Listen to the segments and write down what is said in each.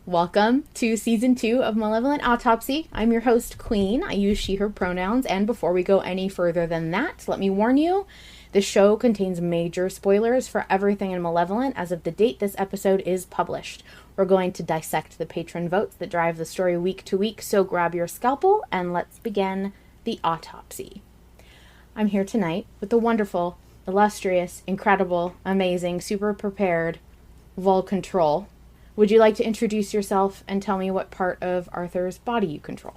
Welcome to Season 2 of Malevolent Autopsy. I'm your host, Queen. I use she, her pronouns, and before we go any further than that, let me warn you, the show contains major spoilers for everything in Malevolent as of the date this episode is published. We're going to dissect the patron votes that drive the story week to week, so grab your scalpel and let's begin the autopsy. I'm here tonight with the wonderful, illustrious, incredible, amazing, super prepared Vol Control. Would you like to introduce yourself and tell me what part of Arthur's body you control?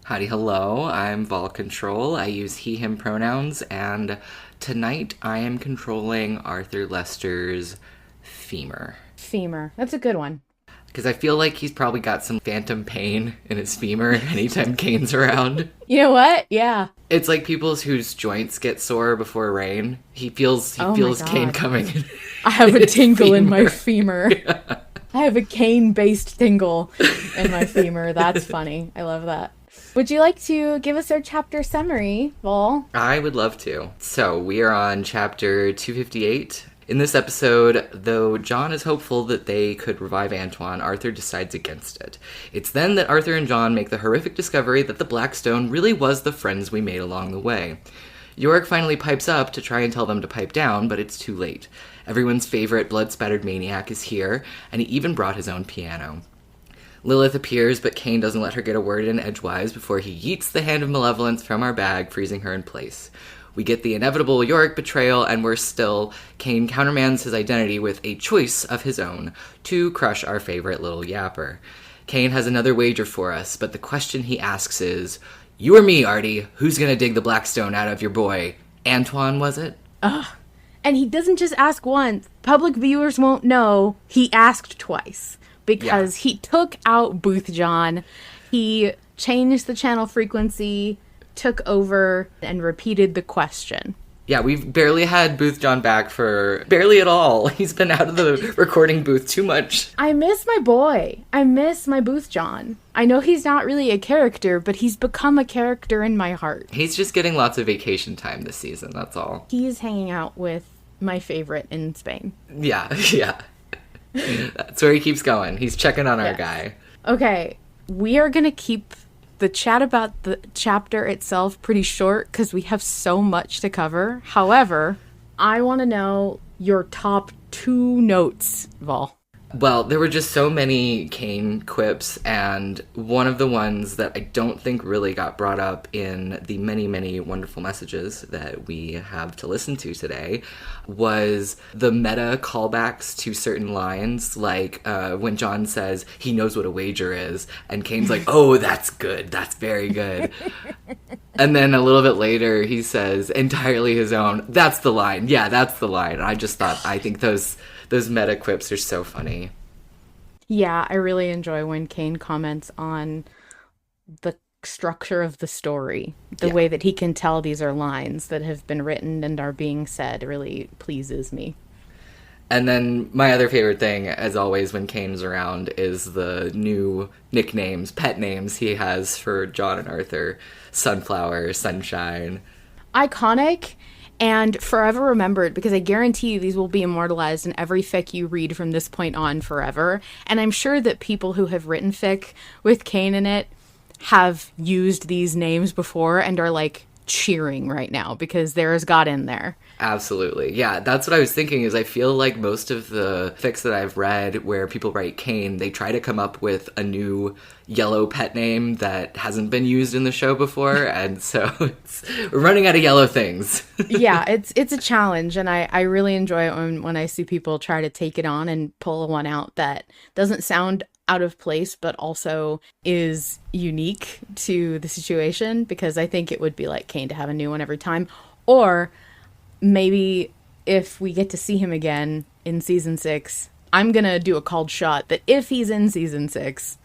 Howdy, hello. I'm Vol Control. I use he, him pronouns, and tonight I am controlling Arthur Lester's femur. Femur. That's a good one. Because I feel like he's probably got some phantom pain in his femur anytime Kane's around. You know what? Yeah. It's like people whose joints get sore before rain. He feels Kane coming. I have a tingle in my femur. Yeah. I have a cane-based tingle in my femur. That's funny. I love that. Would you like to give us our chapter summary, Vol? I would love to. So, we are on chapter 258. In this episode, though John is hopeful that they could revive Antoine, Arthur decides against it. It's then that Arthur and John make the horrific discovery that the Blackstone really was the friends we made along the way. Yorick finally pipes up to try and tell them to pipe down, but it's too late. Everyone's favorite blood-spattered maniac is here, and he even brought his own piano. Lilith appears, but Kane doesn't let her get a word in edgewise before he yeets the hand of malevolence from our bag, freezing her in place. We get the inevitable Yorick betrayal, and worse still, Kane countermands his identity with a choice of his own to crush our favorite little yapper. Kane has another wager for us, but the question he asks is, "You or me, Artie? Who's gonna dig the Blackstone out of your boy? Antoine, was it?" Ugh. And he doesn't just ask once. Public viewers won't know he asked twice. Because he took out Booth John. He changed the channel frequency, took over, and repeated the question. Yeah, we've barely had Booth John back for barely at all. He's been out of the recording booth too much. I miss my boy. I miss my Booth John. I know he's not really a character, but he's become a character in my heart. He's just getting lots of vacation time this season, that's all. He's hanging out with my favorite in Spain. Yeah. That's where he keeps going. He's checking on our guy. Okay, we are going to keep the chat about the chapter itself pretty short because we have so much to cover. However, I want to know your top 2 notes, Vol. Well, there were just so many Kane quips, and one of the ones that I don't think really got brought up in the many, many wonderful messages that we have to listen to today was the meta callbacks to certain lines, like when John says he knows what a wager is, and Kane's like, "Oh, that's good, that's very good." And then a little bit later, he says, "Entirely his own." That's the line. Yeah, that's the line. And I just thought, I think those meta quips are so funny. Yeah, I really enjoy when Kane comments on the structure of the story. The way that he can tell these are lines that have been written and are being said really pleases me. And then my other favorite thing, as always, when Kane's around is the new nicknames, pet names he has for John and Arthur. Sunflower, Sunshine. Iconic. And forever remembered, because I guarantee you these will be immortalized in every fic you read from this point on forever. And I'm sure that people who have written fic with Kane in it have used these names before and are like cheering right now because there is God in there. Absolutely. Yeah, that's what I was thinking is I feel like most of the fics that I've read where people write Kane, they try to come up with a new yellow pet name that hasn't been used in the show before. And so we're running out of yellow things. Yeah, it's a challenge. And I really enjoy it when I see people try to take it on and pull one out that doesn't sound out of place, but also is unique to the situation, because I think it would be like Kane to have a new one every time. Or maybe if we get to see him again in season 6, I'm going to do a called shot that if he's in season 6,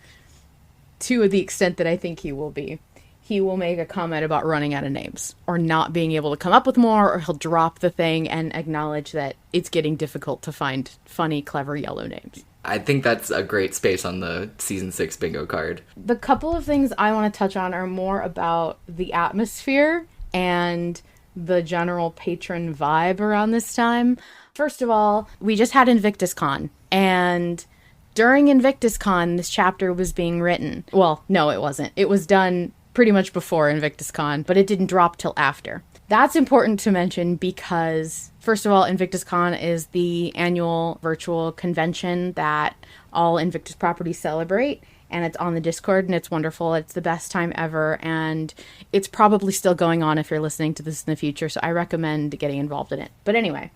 to the extent that I think he will be, he will make a comment about running out of names or not being able to come up with more, or he'll drop the thing and acknowledge that it's getting difficult to find funny, clever yellow names. I think that's a great space on the season 6 bingo card. The couple of things I want to touch on are more about the atmosphere and the general patron vibe around this time. First of all, we just had Invictus Con, and during Invictus Con, this chapter was being written. Well, no, it wasn't. It was done pretty much before Invictus Con, but it didn't drop till after. That's important to mention because, first of all, Invictus Con is the annual virtual convention that all Invictus properties celebrate, and it's on the Discord, and it's wonderful. It's the best time ever, and it's probably still going on if you're listening to this in the future, so I recommend getting involved in it. But anyway,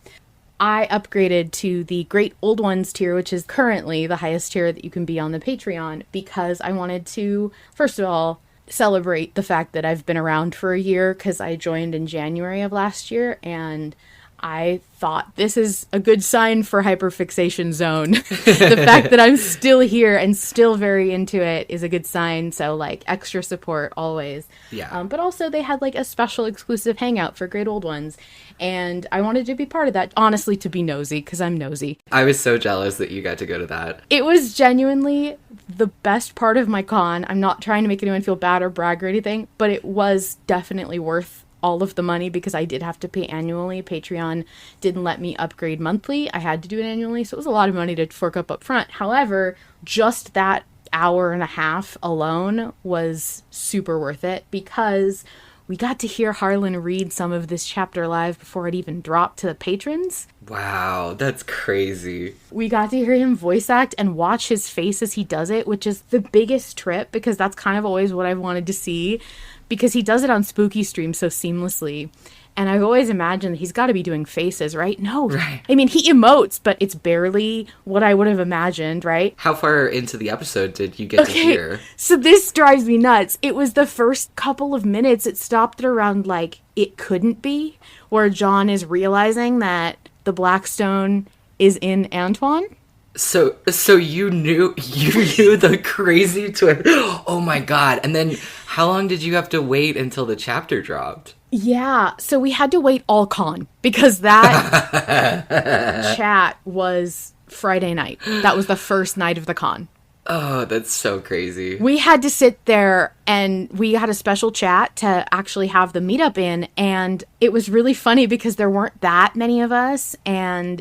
I upgraded to the Great Old Ones tier, which is currently the highest tier that you can be on the Patreon, because I wanted to, first of all, celebrate the fact that I've been around for a year, because I joined in January of last year, and I thought this is a good sign for Hyperfixation Zone. The fact that I'm still here and still very into it is a good sign. So, like, extra support always. Yeah. But also they had, like, a special exclusive hangout for Great Old Ones. And I wanted to be part of that, honestly, to be nosy, because I'm nosy. I was so jealous that you got to go to that. It was genuinely the best part of my con. I'm not trying to make anyone feel bad or brag or anything, but it was definitely worth all of the money because I did have to pay annually. Patreon didn't let me upgrade monthly. I had to do it annually, so it was a lot of money to fork up front. However, just that hour and a half alone was super worth it because we got to hear Harlan read some of this chapter live before it even dropped to the patrons. Wow, that's crazy. We got to hear him voice act and watch his face as he does it, which is the biggest trip because that's kind of always what I've wanted to see. Because he does it on Spooky Stream so seamlessly. And I've always imagined that he's got to be doing faces, right? No. Right. I mean, he emotes, but it's barely what I would have imagined, right? How far into the episode did you get to hear? So this drives me nuts. It was the first couple of minutes. It stopped at around, like, it couldn't be, where John is realizing that the Blackstone is in Antoine. So you knew the crazy twist. Oh my god. And then how long did you have to wait until the chapter dropped? Yeah, so we had to wait all con because that chat was Friday night. That was the first night of the con. Oh, that's so crazy. We had to sit there and we had a special chat to actually have the meetup in, and it was really funny because there weren't that many of us, and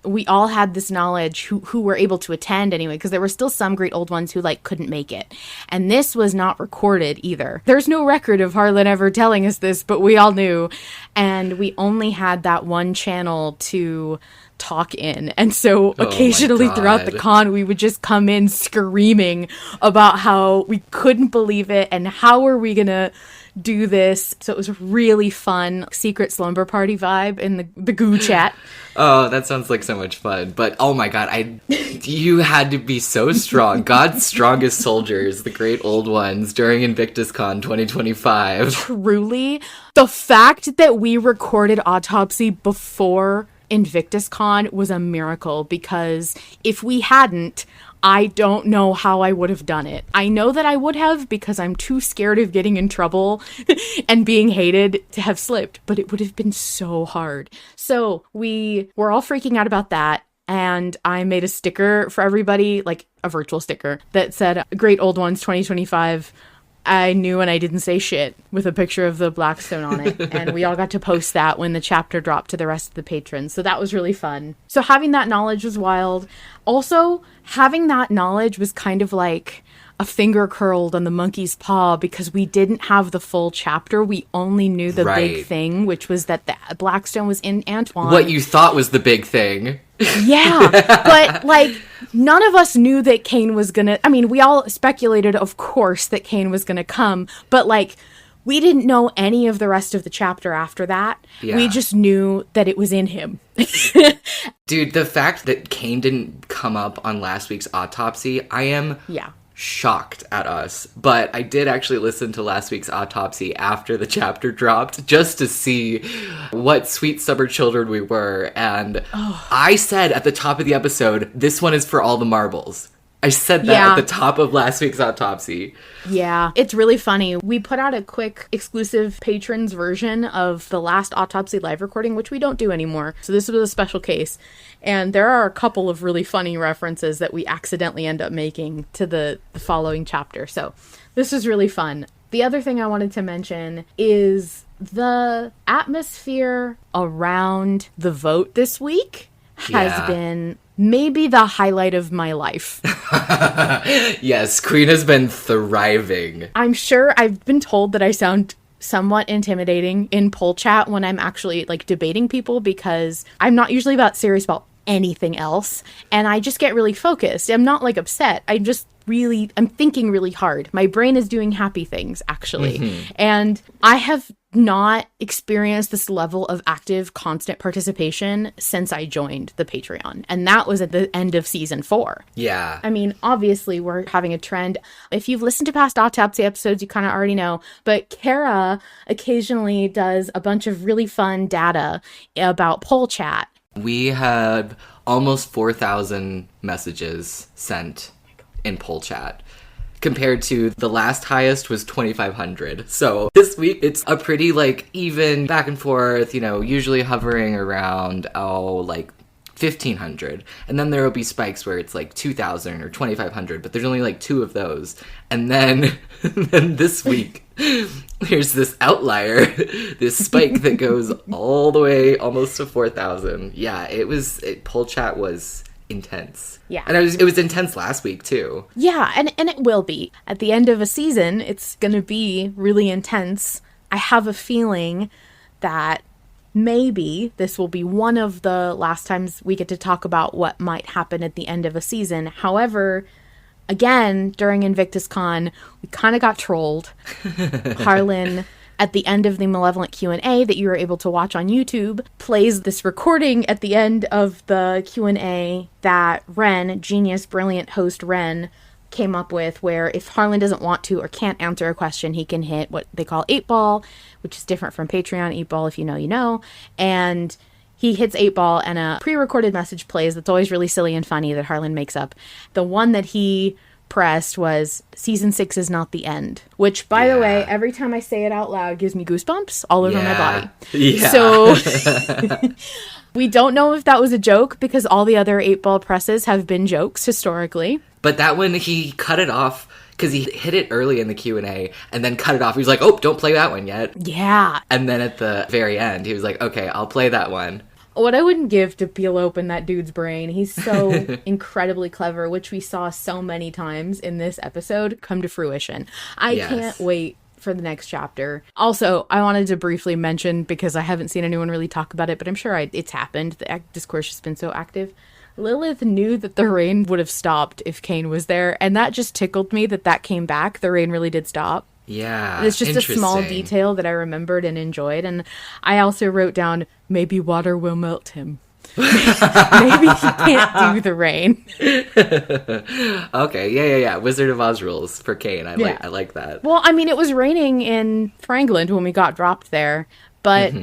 we all had this knowledge who were able to attend anyway, because there were still some Great Old Ones who, like, couldn't make it. And this was not recorded either. There's no record of Harlan ever telling us this, but we all knew. And we only had that one channel to talk in. And so occasionally throughout the con, we would just come in screaming about how we couldn't believe it and how are we going to do this. So it was a really fun secret slumber party vibe in the goo chat. Oh, that sounds like so much fun. But oh my god, you had to be so strong. God's strongest soldiers, the Great Old Ones during Invictus Con 2025. Truly, the fact that we recorded Autopsy before Invictus Con was a miracle because if we hadn't, I don't know how I would have done it. I know that I would have because I'm too scared of getting in trouble and being hated to have slipped, but it would have been so hard. So we were all freaking out about that, and I made a sticker for everybody, like a virtual sticker, that said, Great Old Ones 2025. I knew and I didn't say shit with a picture of the Blackstone on it. And we all got to post that when the chapter dropped to the rest of the patrons. So that was really fun. So having that knowledge was wild. Also, having that knowledge was kind of like a finger curled on the monkey's paw because we didn't have the full chapter. We only knew the big thing, which was that the Blackstone was in Antoine. What you thought was the big thing. Yeah, but, like, none of us knew that Kane was gonna... I mean, we all speculated, of course, that Kane was gonna come, but, like, we didn't know any of the rest of the chapter after that. Yeah. We just knew that it was in him. Dude, the fact that Kane didn't come up on last week's Autopsy, I am... shocked at us, but I did actually listen to last week's Autopsy after the chapter dropped just to see what sweet summer children we were, and I said at the top of the episode, this one is for all the marbles. I said that at the top of last week's autopsy. Yeah, it's really funny. We put out a quick exclusive patrons version of the last autopsy live recording, which we don't do anymore. So this was a special case. And there are a couple of really funny references that we accidentally end up making to the following chapter. So this is really fun. The other thing I wanted to mention is the atmosphere around the vote this week has been maybe the highlight of my life. Yes, Queen has been thriving. I'm sure I've been told that I sound somewhat intimidating in poll chat when I'm actually like debating people, because I'm not usually serious about anything else, and I just get really focused. I'm not like upset. I'm thinking really hard. My brain is doing happy things, actually. And I have not experienced this level of active, constant participation since I joined the Patreon. And that was at the end of season 4. Yeah. I mean, obviously, we're having a trend. If you've listened to past autopsy episodes, you kind of already know. But Kara occasionally does a bunch of really fun data about poll chat. We had almost 4,000 messages sent in poll chat, compared to the last highest was 2,500. So this week it's a pretty like even back and forth, usually hovering around 1,500, and then there will be spikes where it's like 2,000 or 2,500, but there's only like 2 of those. And then then this week there's this outlier, this spike that goes all the way almost to 4,000. Yeah, poll chat was intense. Yeah. And it was intense last week too. Yeah, and it will be. At the end of a season, it's going to be really intense. I have a feeling that maybe this will be one of the last times we get to talk about what might happen at the end of a season. However, again, during Invictus Con, we kind of got trolled. Harlan, at the end of the Malevolent Q&A that you were able to watch on YouTube, plays this recording at the end of the Q&A that Ren, genius, brilliant host Ren, came up with, where if Harlan doesn't want to or can't answer a question, he can hit what they call 8-ball, which is different from Patreon 8-ball, if you know, you know. And he hits 8-ball and a pre-recorded message plays that's always really silly and funny that Harlan makes up. The one that he pressed was season 6 is not the end, which by the way, every time I say it out loud gives me goosebumps all over my body. So we don't know if that was a joke, because all the other 8-ball presses have been jokes historically, but that one he cut it off because he hit it early in the Q&A and then cut it off. He was like, oh, don't play that one yet. And then at the very end he was like, okay, I'll play that one. What I wouldn't give to peel open that dude's brain. He's so incredibly clever, which we saw so many times in this episode come to fruition. I can't wait for the next chapter. Also, I wanted to briefly mention, because I haven't seen anyone really talk about it, but I'm sure it's happened. The discourse has been so active. Lilith knew that the rain would have stopped if Cain was there, and that just tickled me that came back. The rain really did stop. Yeah, it's just a small detail that I remembered and enjoyed. And I also wrote down, maybe water will melt him. Maybe he can't do the rain. Okay, yeah. Wizard of Oz rules for Cain. I like that. Well, I mean, it was raining in Frangland when we got dropped there, but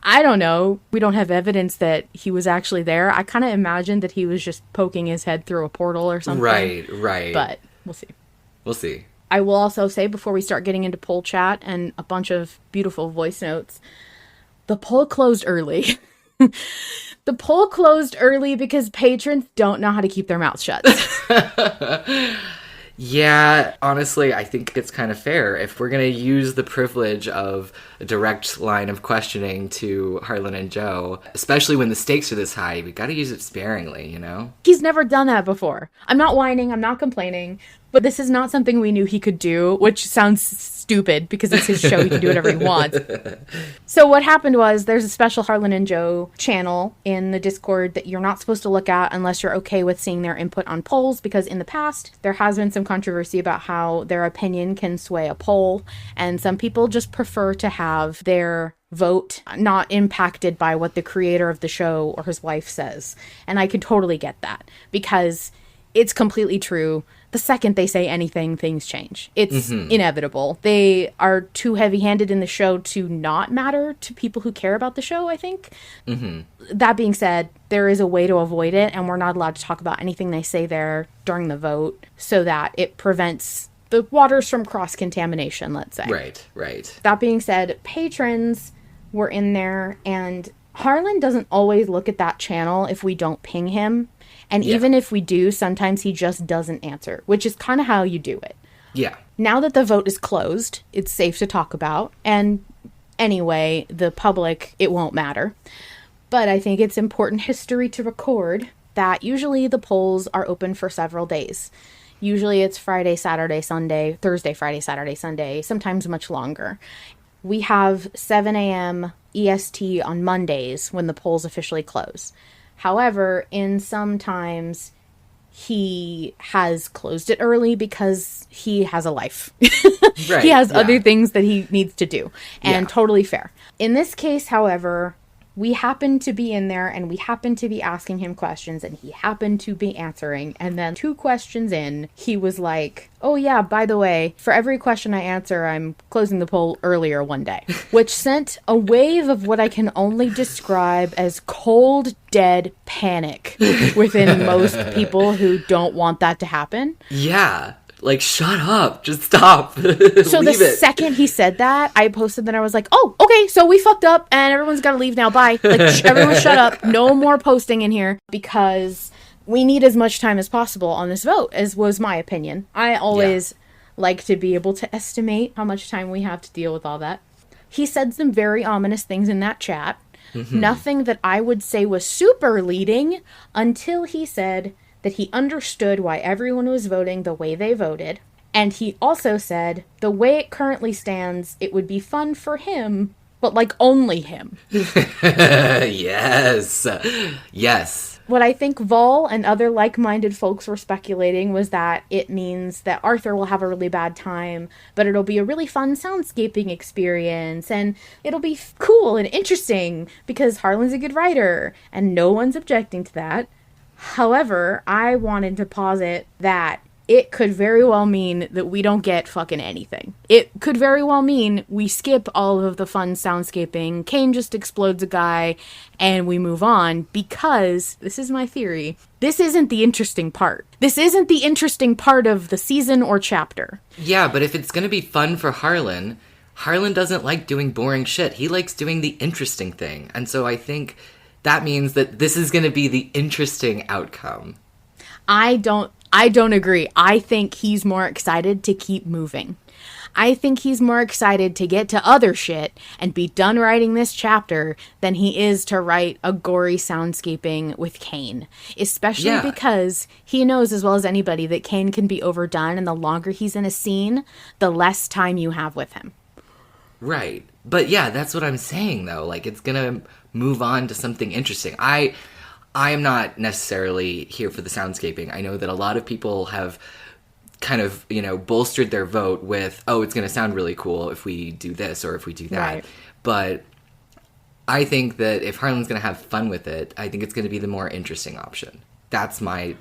I don't know. We don't have evidence that he was actually there. I kind of imagined that he was just poking his head through a portal or something. Right. But we'll see. We'll see. I will also say, before we start getting into poll chat and a bunch of beautiful voice notes, the poll closed early. The poll closed early because patrons don't know how to keep their mouths shut. Yeah, honestly, I think it's kind of fair. If we're going to use the privilege of a direct line of questioning to Harlan and Joe, especially when the stakes are this high, we got to use it sparingly, you know? He's never done that before. I'm not whining, I'm not complaining, but this is not something we knew he could do, which sounds stupid because it's his show, he can do whatever he wants. So what happened was, there's a special Harlan and Joe channel in the Discord that you're not supposed to look at unless you're okay with seeing their input on polls, because in the past, there has been some controversy about how their opinion can sway a poll, and some people just prefer to have their vote not impacted by what the creator of the show or his wife says. And I can totally get that, because it's completely true. The the second they say anything, things change. It's inevitable. They are too heavy-handed in the show to not matter to people who care about the show, I think. That being said, there is a way to avoid it, and we're not allowed to talk about anything they say there during the vote so that it prevents the waters from cross-contamination, let's say. Right. That being said, patrons were in there, and Harlan doesn't always look at that channel if we don't ping him. And even if we do, sometimes he just doesn't answer, which is kind of how you do it. Yeah. Now that the vote is closed, it's safe to talk about. And anyway, the public, it won't matter. But I think it's important history to record that usually the polls are open for several days. Usually it's Friday, Saturday, Sunday, Thursday, Friday, Saturday, Sunday, sometimes much longer. We have 7 a.m. EST on Mondays when the polls officially close. However, in some times, he has closed it early because he has a life. He has other things that he needs to do. And totally fair. In this case, however, we happened to be in there and we happened to be asking him questions and he happened to be answering. And then 2 questions in, he was like, oh yeah, by the way, for every question I answer, I'm closing the poll earlier one day. Which sent a wave of what I can only describe as cold, dead panic within most people who don't want that to happen. Yeah. Like, shut up. Just stop. So the second he said that, I posted that I was like, oh, okay, so we fucked up and everyone's got to leave now. Bye. Like, everyone shut up. No more posting in here because we need as much time as possible on this vote, as was my opinion. I always like to be able to estimate how much time we have to deal with all that. He said some very ominous things in that chat. Nothing that I would say was super leading until he said that he understood why everyone was voting the way they voted. And he also said, the way it currently stands, it would be fun for him, but like only him. Yes. What I think Vol and other like-minded folks were speculating was that it means that Arthur will have a really bad time, but it'll be a really fun soundscaping experience, and it'll be cool and interesting because Harlan's a good writer, and no one's objecting to that. However, I wanted to posit that it could very well mean that we don't get fucking anything. It could very well mean we skip all of the fun soundscaping, Kane just explodes a guy, and we move on because, this is my theory, this isn't the interesting part. This isn't the interesting part of the season or chapter. Yeah, but if it's gonna be fun for Harlan doesn't like doing boring shit. He likes doing the interesting thing. And so I think that means that this is going to be the interesting outcome. I don't agree. I think he's more excited to keep moving. I think he's more excited to get to other shit and be done writing this chapter than he is to write a gory soundscaping with Kane. Especially because he knows as well as anybody that Kane can be overdone, and the longer he's in a scene, the less time you have with him. Right. But yeah, that's what I'm saying though. Like, it's gonna move on to something interesting. I am not necessarily here for the soundscaping. I know that a lot of people have kind of, bolstered their vote with, oh, it's gonna sound really cool if we do this or if we do that. Right. But I think that if Harlan's gonna have fun with it, I think it's gonna be the more interesting option. That's my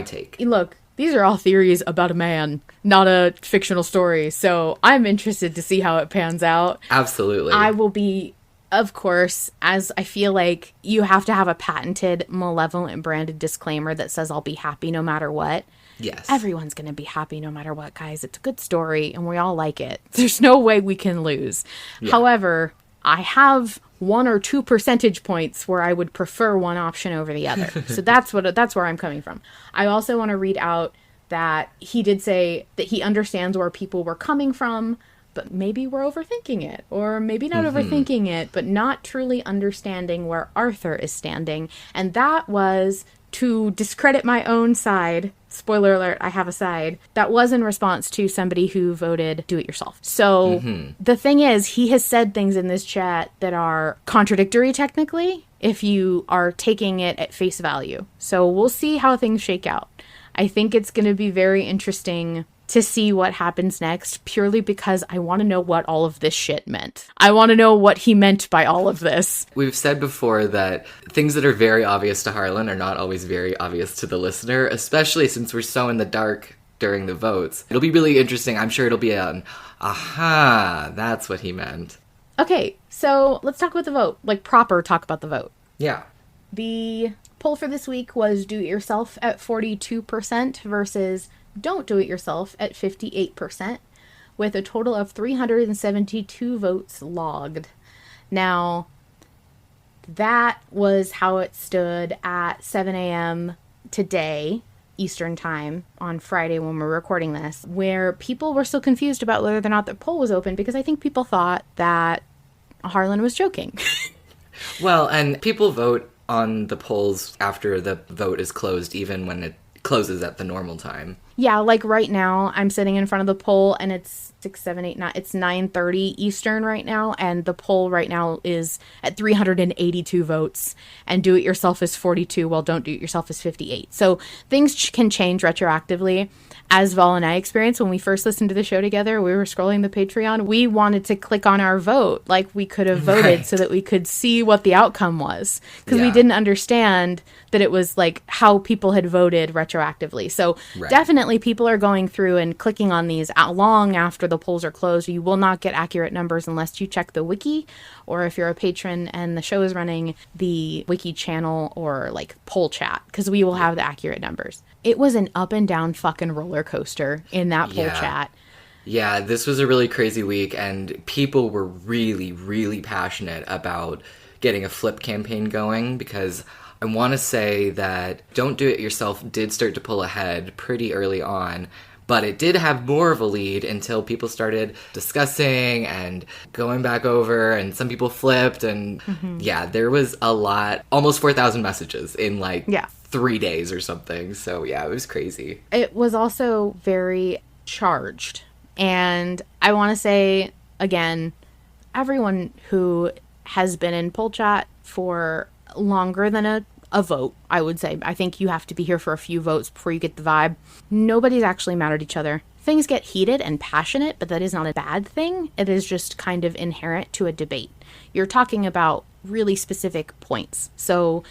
take. Look, these are all theories about a man, not a fictional story, so I'm interested to see how it pans out. Absolutely. I will be, of course, as I feel like you have to have a patented Malevolent branded disclaimer that says I'll be happy no matter what. Yes. Everyone's going to be happy no matter what, guys. It's a good story, and we all like it. There's no way we can lose. Yeah. However, I have 1 or 2 percentage points where I would prefer one option over the other. So that's where I'm coming from. I also want to read out that he did say that he understands where people were coming from, but maybe we're overthinking it, or maybe not overthinking it, but not truly understanding where Arthur is standing. And that was to discredit my own side. Spoiler alert, I have a side. That was in response to somebody who voted do it yourself. So the thing is, he has said things in this chat that are contradictory technically if you are taking it at face value. So we'll see how things shake out. I think it's going to be very interesting to see what happens next, purely because I want to know what all of this shit meant. I want to know what he meant by all of this. We've said before that things that are very obvious to Harlan are not always very obvious to the listener, especially since we're so in the dark during the votes. It'll be really interesting. I'm sure it'll be an, aha, that's what he meant. Okay, so let's talk about the vote. Like, proper talk about the vote. Yeah. The poll for this week was do it yourself at 42% versus don't do it yourself at 58%, with a total of 372 votes logged. Now, that was how it stood at 7 a.m. today, Eastern time, on Friday when we're recording this, where people were still confused about whether or not the poll was open, because I think people thought that Harlan was joking. Well, and people vote on the polls after the vote is closed, even when it closes at the normal time. Yeah, like right now, I'm sitting in front of the poll, and it's 6, 7, 8, 9, it's 9:30 Eastern right now, and the poll right now is at 382 votes, and do it yourself is 42, while don't do it yourself is 58. So things can change retroactively. As Vol and I experienced when we first listened to the show together, we were scrolling the Patreon, we wanted to click on our vote, like we could have voted, right, so that we could see what the outcome was, because we didn't understand that it was like how people had voted retroactively. So definitely people are going through and clicking on these long after the polls are closed. You will not get accurate numbers unless you check the wiki, or if you're a patron and the show is running the wiki channel or like poll chat, because we will have the accurate numbers. It was an up and down fucking roller coaster in that poll chat. Yeah, this was a really crazy week, and people were really, really passionate about getting a flip campaign going, because I want to say that Don't Do It Yourself did start to pull ahead pretty early on, but it did have more of a lead until people started discussing and going back over, and some people flipped, and there was a lot, almost 4,000 messages in 3 days or something. So yeah, it was crazy. It was also very charged. And I want to say, again, everyone who has been in poll chat for longer than a vote, I would say, I think you have to be here for a few votes before you get the vibe. Nobody's actually mad at each other. Things get heated and passionate, but that is not a bad thing. It is just kind of inherent to a debate. You're talking about really specific points. So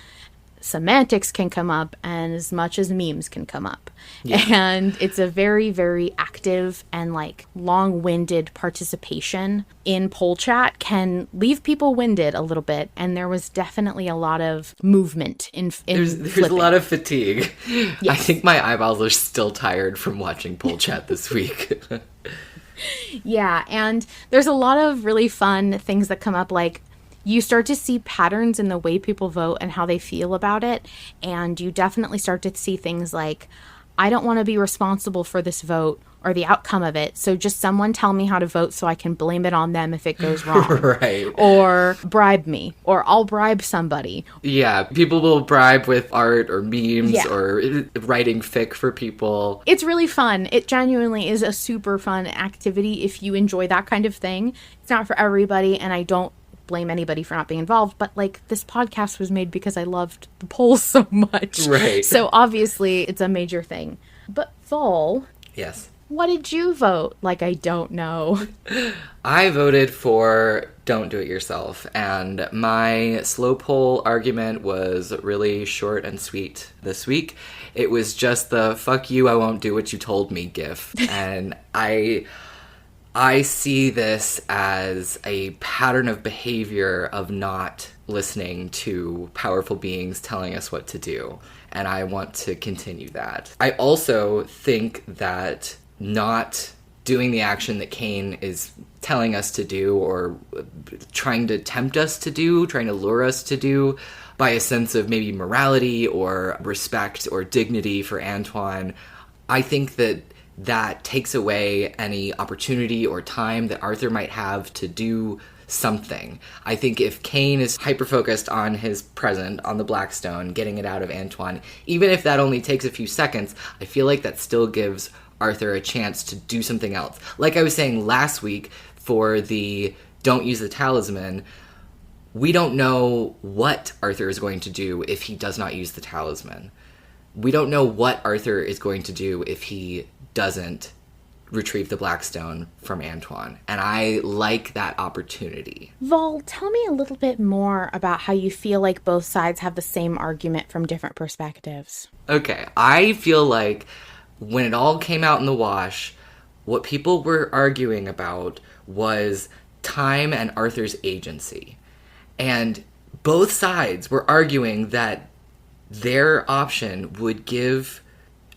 semantics can come up, and as much as memes can come up. Yeah. And it's a very, very active and long-winded participation in poll chat can leave people winded a little bit, and there was definitely a lot of movement in there's a lot of fatigue. Yes. I think my eyeballs are still tired from watching poll chat this week. Yeah, and there's a lot of really fun things that come up, like you start to see patterns in the way people vote and how they feel about it. And you definitely start to see things like, I don't want to be responsible for this vote or the outcome of it, so just someone tell me how to vote so I can blame it on them if it goes wrong. Right. Or bribe me, or I'll bribe somebody. Yeah, people will bribe with art or memes or writing fic for people. It's really fun. It genuinely is a super fun activity if you enjoy that kind of thing. It's not for everybody, and I don't blame anybody for not being involved, but this podcast was made because I loved the polls so much. Right. So obviously it's a major thing. But Vol, yes, what did you vote? I don't know. I voted for Don't Do It Yourself, and my slow poll argument was really short and sweet this week. It was just the fuck you, I won't do what you told me gif. And I see this as a pattern of behavior of not listening to powerful beings telling us what to do, and I want to continue that. I also think that not doing the action that Kane is telling us to do, or trying to tempt us to do, trying to lure us to do, by a sense of maybe morality or respect or dignity for Antoine, I think that takes away any opportunity or time that Arthur might have to do something. I think if Kane is hyper-focused on his present, on the Blackstone, getting it out of Antoine, even if that only takes a few seconds, I feel like that still gives Arthur a chance to do something else. Like I was saying last week for the don't use the talisman, we don't know what Arthur is going to do if he does not use the talisman. We don't know what Arthur is going to do if he doesn't retrieve the Blackstone from Antoine. And I like that opportunity. Vol, tell me a little bit more about how you feel like both sides have the same argument from different perspectives. Okay, I feel like when it all came out in the wash, what people were arguing about was time and Arthur's agency. And both sides were arguing that their option would give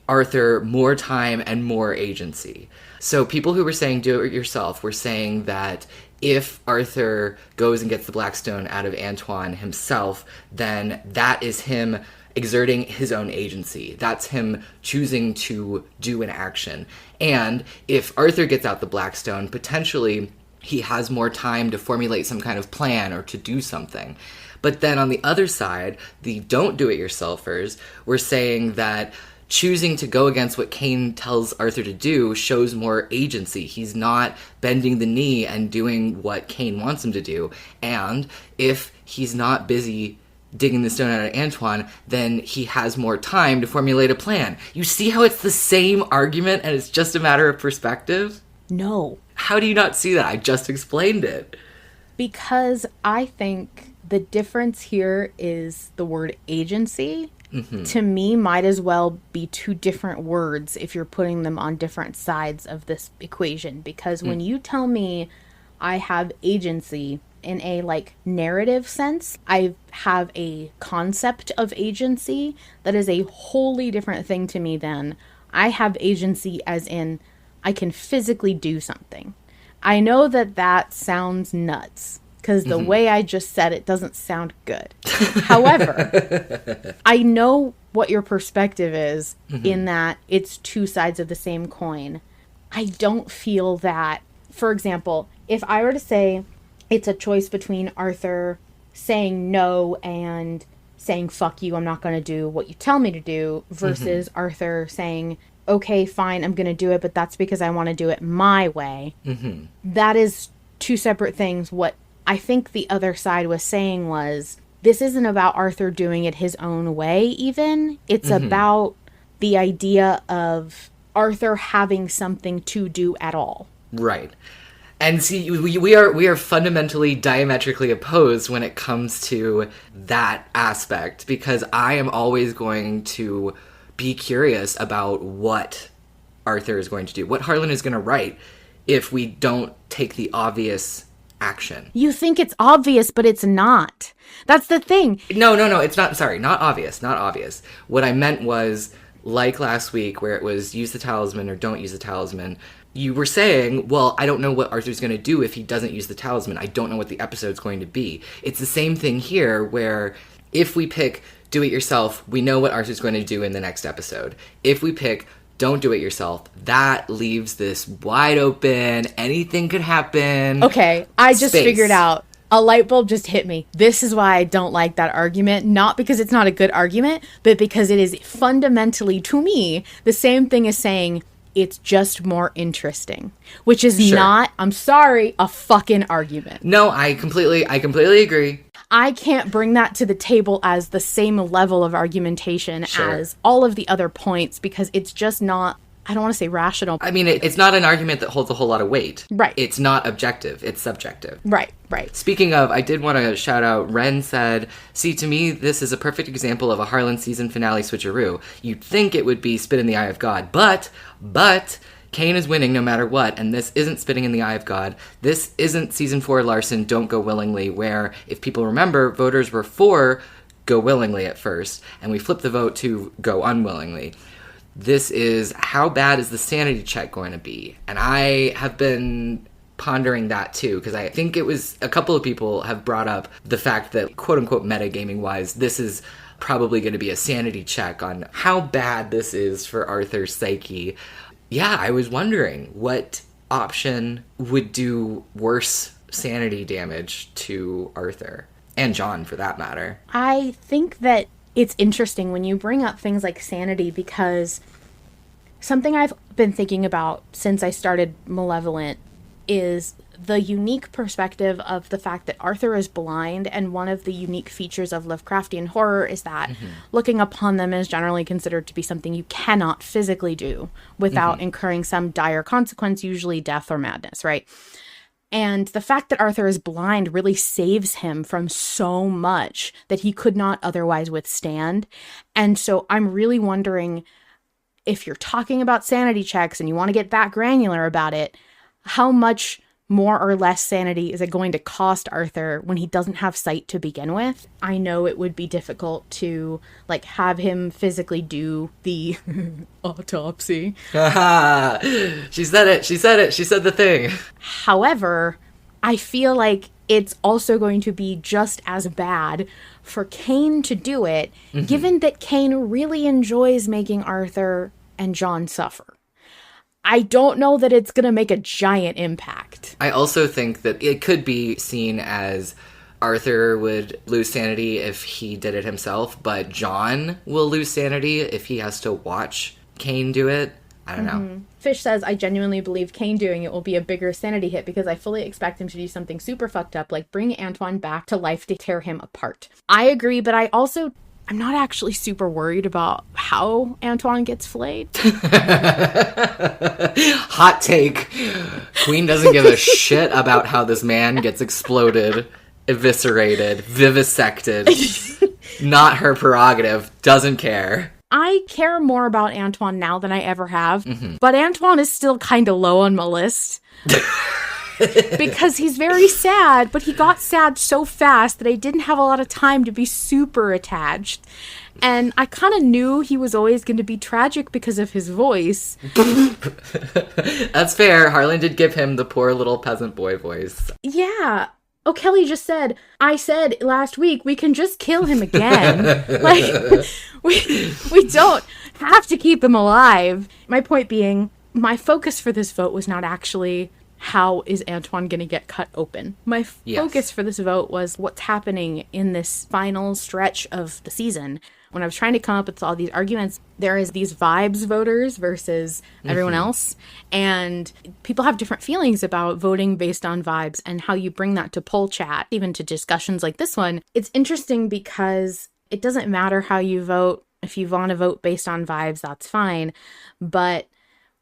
Arthur more time and more agency. So people who were saying do it yourself were saying that if Arthur goes and gets the Blackstone out of Antoine himself, then that is him exerting his own agency. That's him choosing to do an action. And if Arthur gets out the Blackstone, potentially he has more time to formulate some kind of plan or to do something. But then on the other side, the don't-do-it-yourselfers were saying that choosing to go against what Cain tells Arthur to do shows more agency. He's not bending the knee and doing what Cain wants him to do. And if he's not busy digging the stone out of Antoine, then he has more time to formulate a plan. You see how it's the same argument and it's just a matter of perspective? No. How do you not see that? I just explained it. Because I think the difference here is the word agency. Mm-hmm. To me, might as well be two different words if you're putting them on different sides of this equation. Because when you tell me I have agency in a narrative sense, I have a concept of agency that is a wholly different thing to me than I have agency as in I can physically do something. I know that sounds nuts because the way I just said it doesn't sound good. However, I know what your perspective is in that it's two sides of the same coin. I don't feel that, for example, if I were to say it's a choice between Arthur saying no and saying, fuck you, I'm not going to do what you tell me to do, versus Arthur saying, okay, fine, I'm going to do it, but that's because I want to do it my way. That is two separate things. What I think the other side was saying was, this isn't about Arthur doing it his own way, even. It's about the idea of Arthur having something to do at all. Right. And see, we are fundamentally diametrically opposed when it comes to that aspect, because I am always going to be curious about what Arthur is going to do, what Harlan is going to write if we don't take the obvious action. You think it's obvious, but it's not. That's the thing. No, it's not. Sorry, not obvious. What I meant was, like last week, where it was use the talisman or don't use the talisman. You were saying, well, I don't know what Arthur's going to do if he doesn't use the talisman. I don't know what the episode's going to be. It's the same thing here, where if we pick do it yourself, we know what Arthur's going to do in the next episode. If we pick don't do it yourself, that leaves this wide open. Anything could happen. Okay, I just figured out. A light bulb just hit me. This is why I don't like that argument. Not because it's not a good argument, but because it is fundamentally, to me, the same thing as saying it's just more interesting. Which is not, I'm sorry, a fucking argument. No, I completely agree. I can't bring that to the table as the same level of argumentation as all of the other points, because it's just not, I don't want to say rational. I mean, it's not an argument that holds a whole lot of weight. Right. It's not objective. It's subjective. Right. Speaking of, I did want to shout out, Ren said, see, to me, this is a perfect example of a Harlan season finale switcheroo. You'd think it would be spit in the eye of God, but Cain is winning no matter what, and this isn't spitting in the eye of God. This isn't season 4 Larson, don't go willingly, where, if people remember, voters were for go willingly at first, and we flipped the vote to go unwillingly. This is, how bad is the sanity check going to be? And I have been pondering that too, because I think it was a couple of people have brought up the fact that, quote-unquote metagaming-wise, this is probably going to be a sanity check on how bad this is for Arthur's psyche. Yeah, I was wondering what option would do worse sanity damage to Arthur, and John for that matter. I think that it's interesting when you bring up things like sanity, because something I've been thinking about since I started Malevolent is the unique perspective of the fact that Arthur is blind, and one of the unique features of Lovecraftian horror is that looking upon them is generally considered to be something you cannot physically do without incurring some dire consequence, usually death or madness, right? And the fact that Arthur is blind really saves him from so much that he could not otherwise withstand. And so I'm really wondering if you're talking about sanity checks and you want to get that granular about it, how much more or less sanity is it going to cost Arthur when he doesn't have sight to begin with? I know it would be difficult to like have him physically do the autopsy. She said it. She said it. She said the thing. However, I feel like it's also going to be just as bad for Kane to do it, given that Kane really enjoys making Arthur and John suffer. I don't know that it's going to make a giant impact. I also think that it could be seen as Arthur would lose sanity if he did it himself, but John will lose sanity if he has to watch Kane do it. I don't know. Fish says, I genuinely believe Kane doing it will be a bigger sanity hit because I fully expect him to do something super fucked up, like bring Antoine back to life to tear him apart. I agree, but I'm not actually super worried about how Antoine gets flayed. Hot take. Queen doesn't give a shit about how this man gets exploded, eviscerated, vivisected. Not her prerogative. Doesn't care. I care more about Antoine now than I ever have, but Antoine is still kind of low on my list. Because he's very sad, but he got sad so fast that I didn't have a lot of time to be super attached. And I kind of knew he was always going to be tragic because of his voice. That's fair. Harlan did give him the poor little peasant boy voice. Yeah. Ocelli just said, I said last week, we can just kill him again. Like, we don't have to keep him alive. My point being, my focus for this vote was not actually how is Antoine going to get cut open. My focus for this vote was what's happening in this final stretch of the season. When I was trying to come up with all these arguments, there is these vibes voters versus everyone else. And people have different feelings about voting based on vibes and how you bring that to poll chat, even to discussions like this one. It's interesting because it doesn't matter how you vote. If you want to vote based on vibes, that's fine. But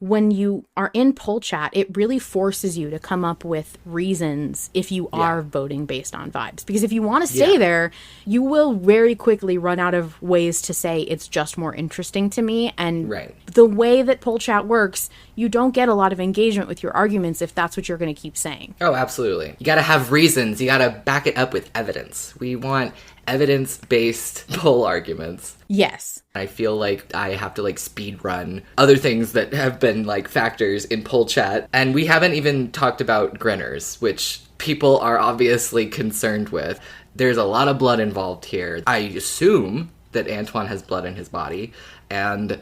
when you are in poll chat, it really forces you to come up with reasons if you are voting based on vibes. Because if you want to stay there, you will very quickly run out of ways to say it's just more interesting to me. And the way that poll chat works, you don't get a lot of engagement with your arguments if that's what you're going to keep saying. Oh, absolutely. You got to have reasons. You got to back it up with evidence. We want evidence-based poll arguments. Yes. I feel like I have to speed run other things that have been factors in poll chat. And we haven't even talked about grinners, which people are obviously concerned with. There's a lot of blood involved here. I assume that Antoine has blood in his body. And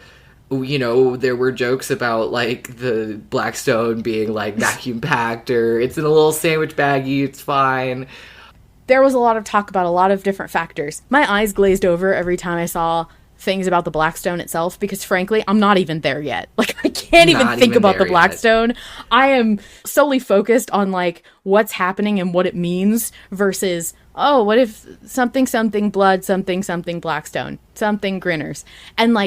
there were jokes about the Blackstone being vacuum packed or it's in a little sandwich baggie, it's fine. There was a lot of talk about a lot of different factors. My eyes glazed over every time I saw things about the Blackstone itself because, frankly, I'm not even there yet. I can't even think about the Blackstone. Yet. I am solely focused on, what's happening and what it means versus, oh, what if something blood, something Blackstone, something grinners. And,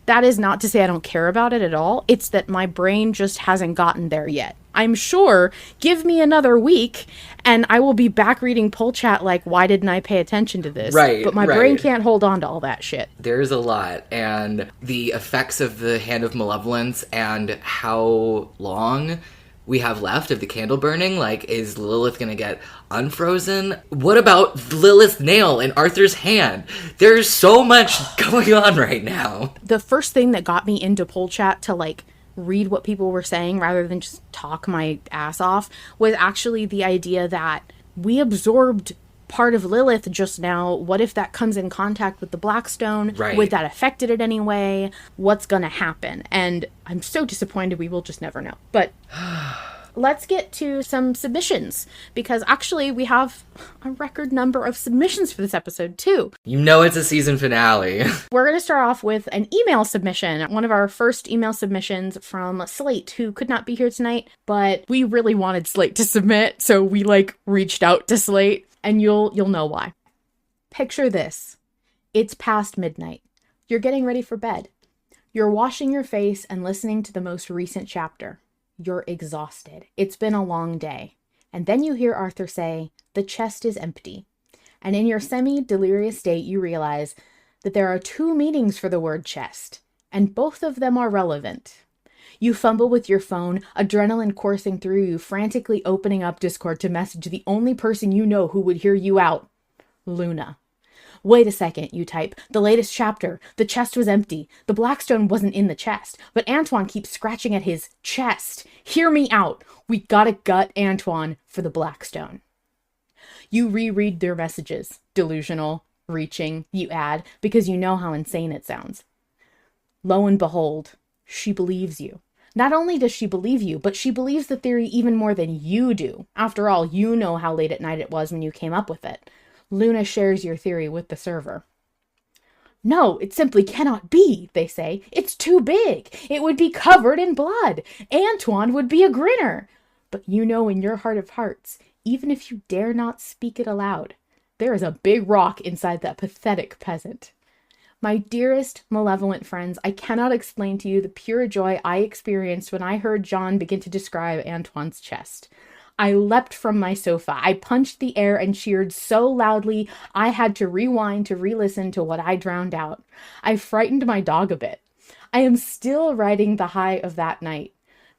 that is not to say I don't care about it at all. It's that my brain just hasn't gotten there yet. I'm sure, give me another week, and I will be back reading poll chat why didn't I pay attention to this? Right, but my brain can't hold on to all that shit. There's a lot, and the effects of the Hand of Malevolence and how long we have left of the candle burning, is Lilith gonna get unfrozen? What about Lilith's nail in Arthur's hand? There's so much going on right now. The first thing that got me into poll chat to read what people were saying rather than just talk my ass off was actually the idea that we absorbed part of Lilith just now. What if that comes in contact with the Blackstone? Right. Would that affect it in any way? What's gonna happen? And I'm so disappointed we will just never know. But let's get to some submissions, because actually we have a record number of submissions for this episode too. It's a season finale. We're going to start off with an email submission, one of our first email submissions from Slate, who could not be here tonight, but we really wanted Slate to submit, so we reached out to Slate, and you'll know why. Picture this. It's past midnight. You're getting ready for bed. You're washing your face and listening to the most recent chapter. You're exhausted. It's been a long day. And then you hear Arthur say, "The chest is empty." And in your semi-delirious state, you realize that there are two meanings for the word chest. and both of them are relevant. You fumble with your phone, adrenaline coursing through you, frantically opening up Discord to message the only person you know who would hear you out. Luna. Wait a second, you type. The latest chapter. The chest was empty. The Blackstone wasn't in the chest, but Antoine keeps scratching at his chest. Hear me out. We gotta gut Antoine for the Blackstone. You reread their messages. Delusional, reaching, you add, because you know how insane it sounds. Lo and behold, she believes you. Not only does she believe you, but she believes the theory even more than you do. After all, you know how late at night it was when you came up with it. Luna shares your theory with the server. No, it simply cannot be, they say. It's too big. It would be covered in blood. Antoine would be a grinner. But you know in your heart of hearts, even if you dare not speak it aloud, there is a big rock inside that pathetic peasant. My dearest malevolent friends, I cannot explain to you the pure joy I experienced when I heard John begin to describe Antoine's chest. I leapt from my sofa. I punched the air and cheered so loudly I had to rewind to re-listen to what I drowned out. I frightened my dog a bit. I am still riding the high of that night.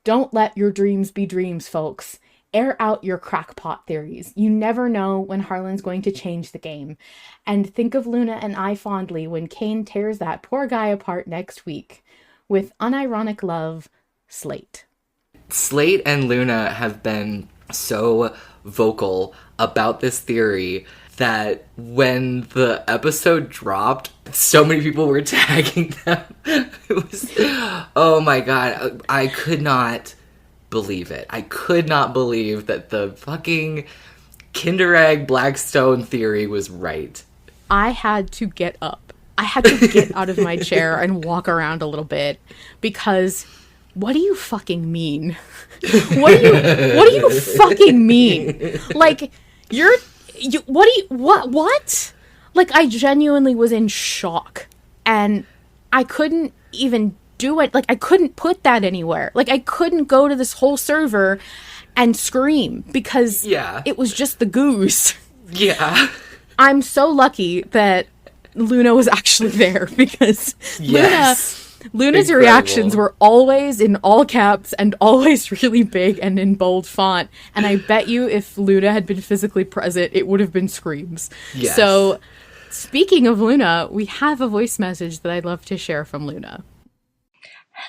Don't let your dreams be dreams, folks. Air out your crackpot theories. You never know when Harlan's going to change the game. And think of Luna and I fondly when Kane tears that poor guy apart next week. With unironic love, Slate. Slate and Luna have been so vocal about this theory that when the episode dropped, so many people were tagging them. It was, oh my god, I could not believe it. I could not believe that the fucking Kinder Egg Blackstone theory was right. I had to get up. I had to get out of my chair and walk around a little bit because what do you fucking mean? What do you fucking mean? Like, what? Like, I genuinely was in shock and I couldn't even do it. Like, I couldn't put that anywhere. Like, I couldn't go to this whole server and scream because it was just the goose. Yeah. I'm so lucky that Luna was actually there because Luna's Incredible. reactions were always in all caps and always really big and in bold font. And I bet you if Luna had been physically present, it would have been screams. Yes. So, speaking of Luna, we have a voice message that I'd love to share from Luna.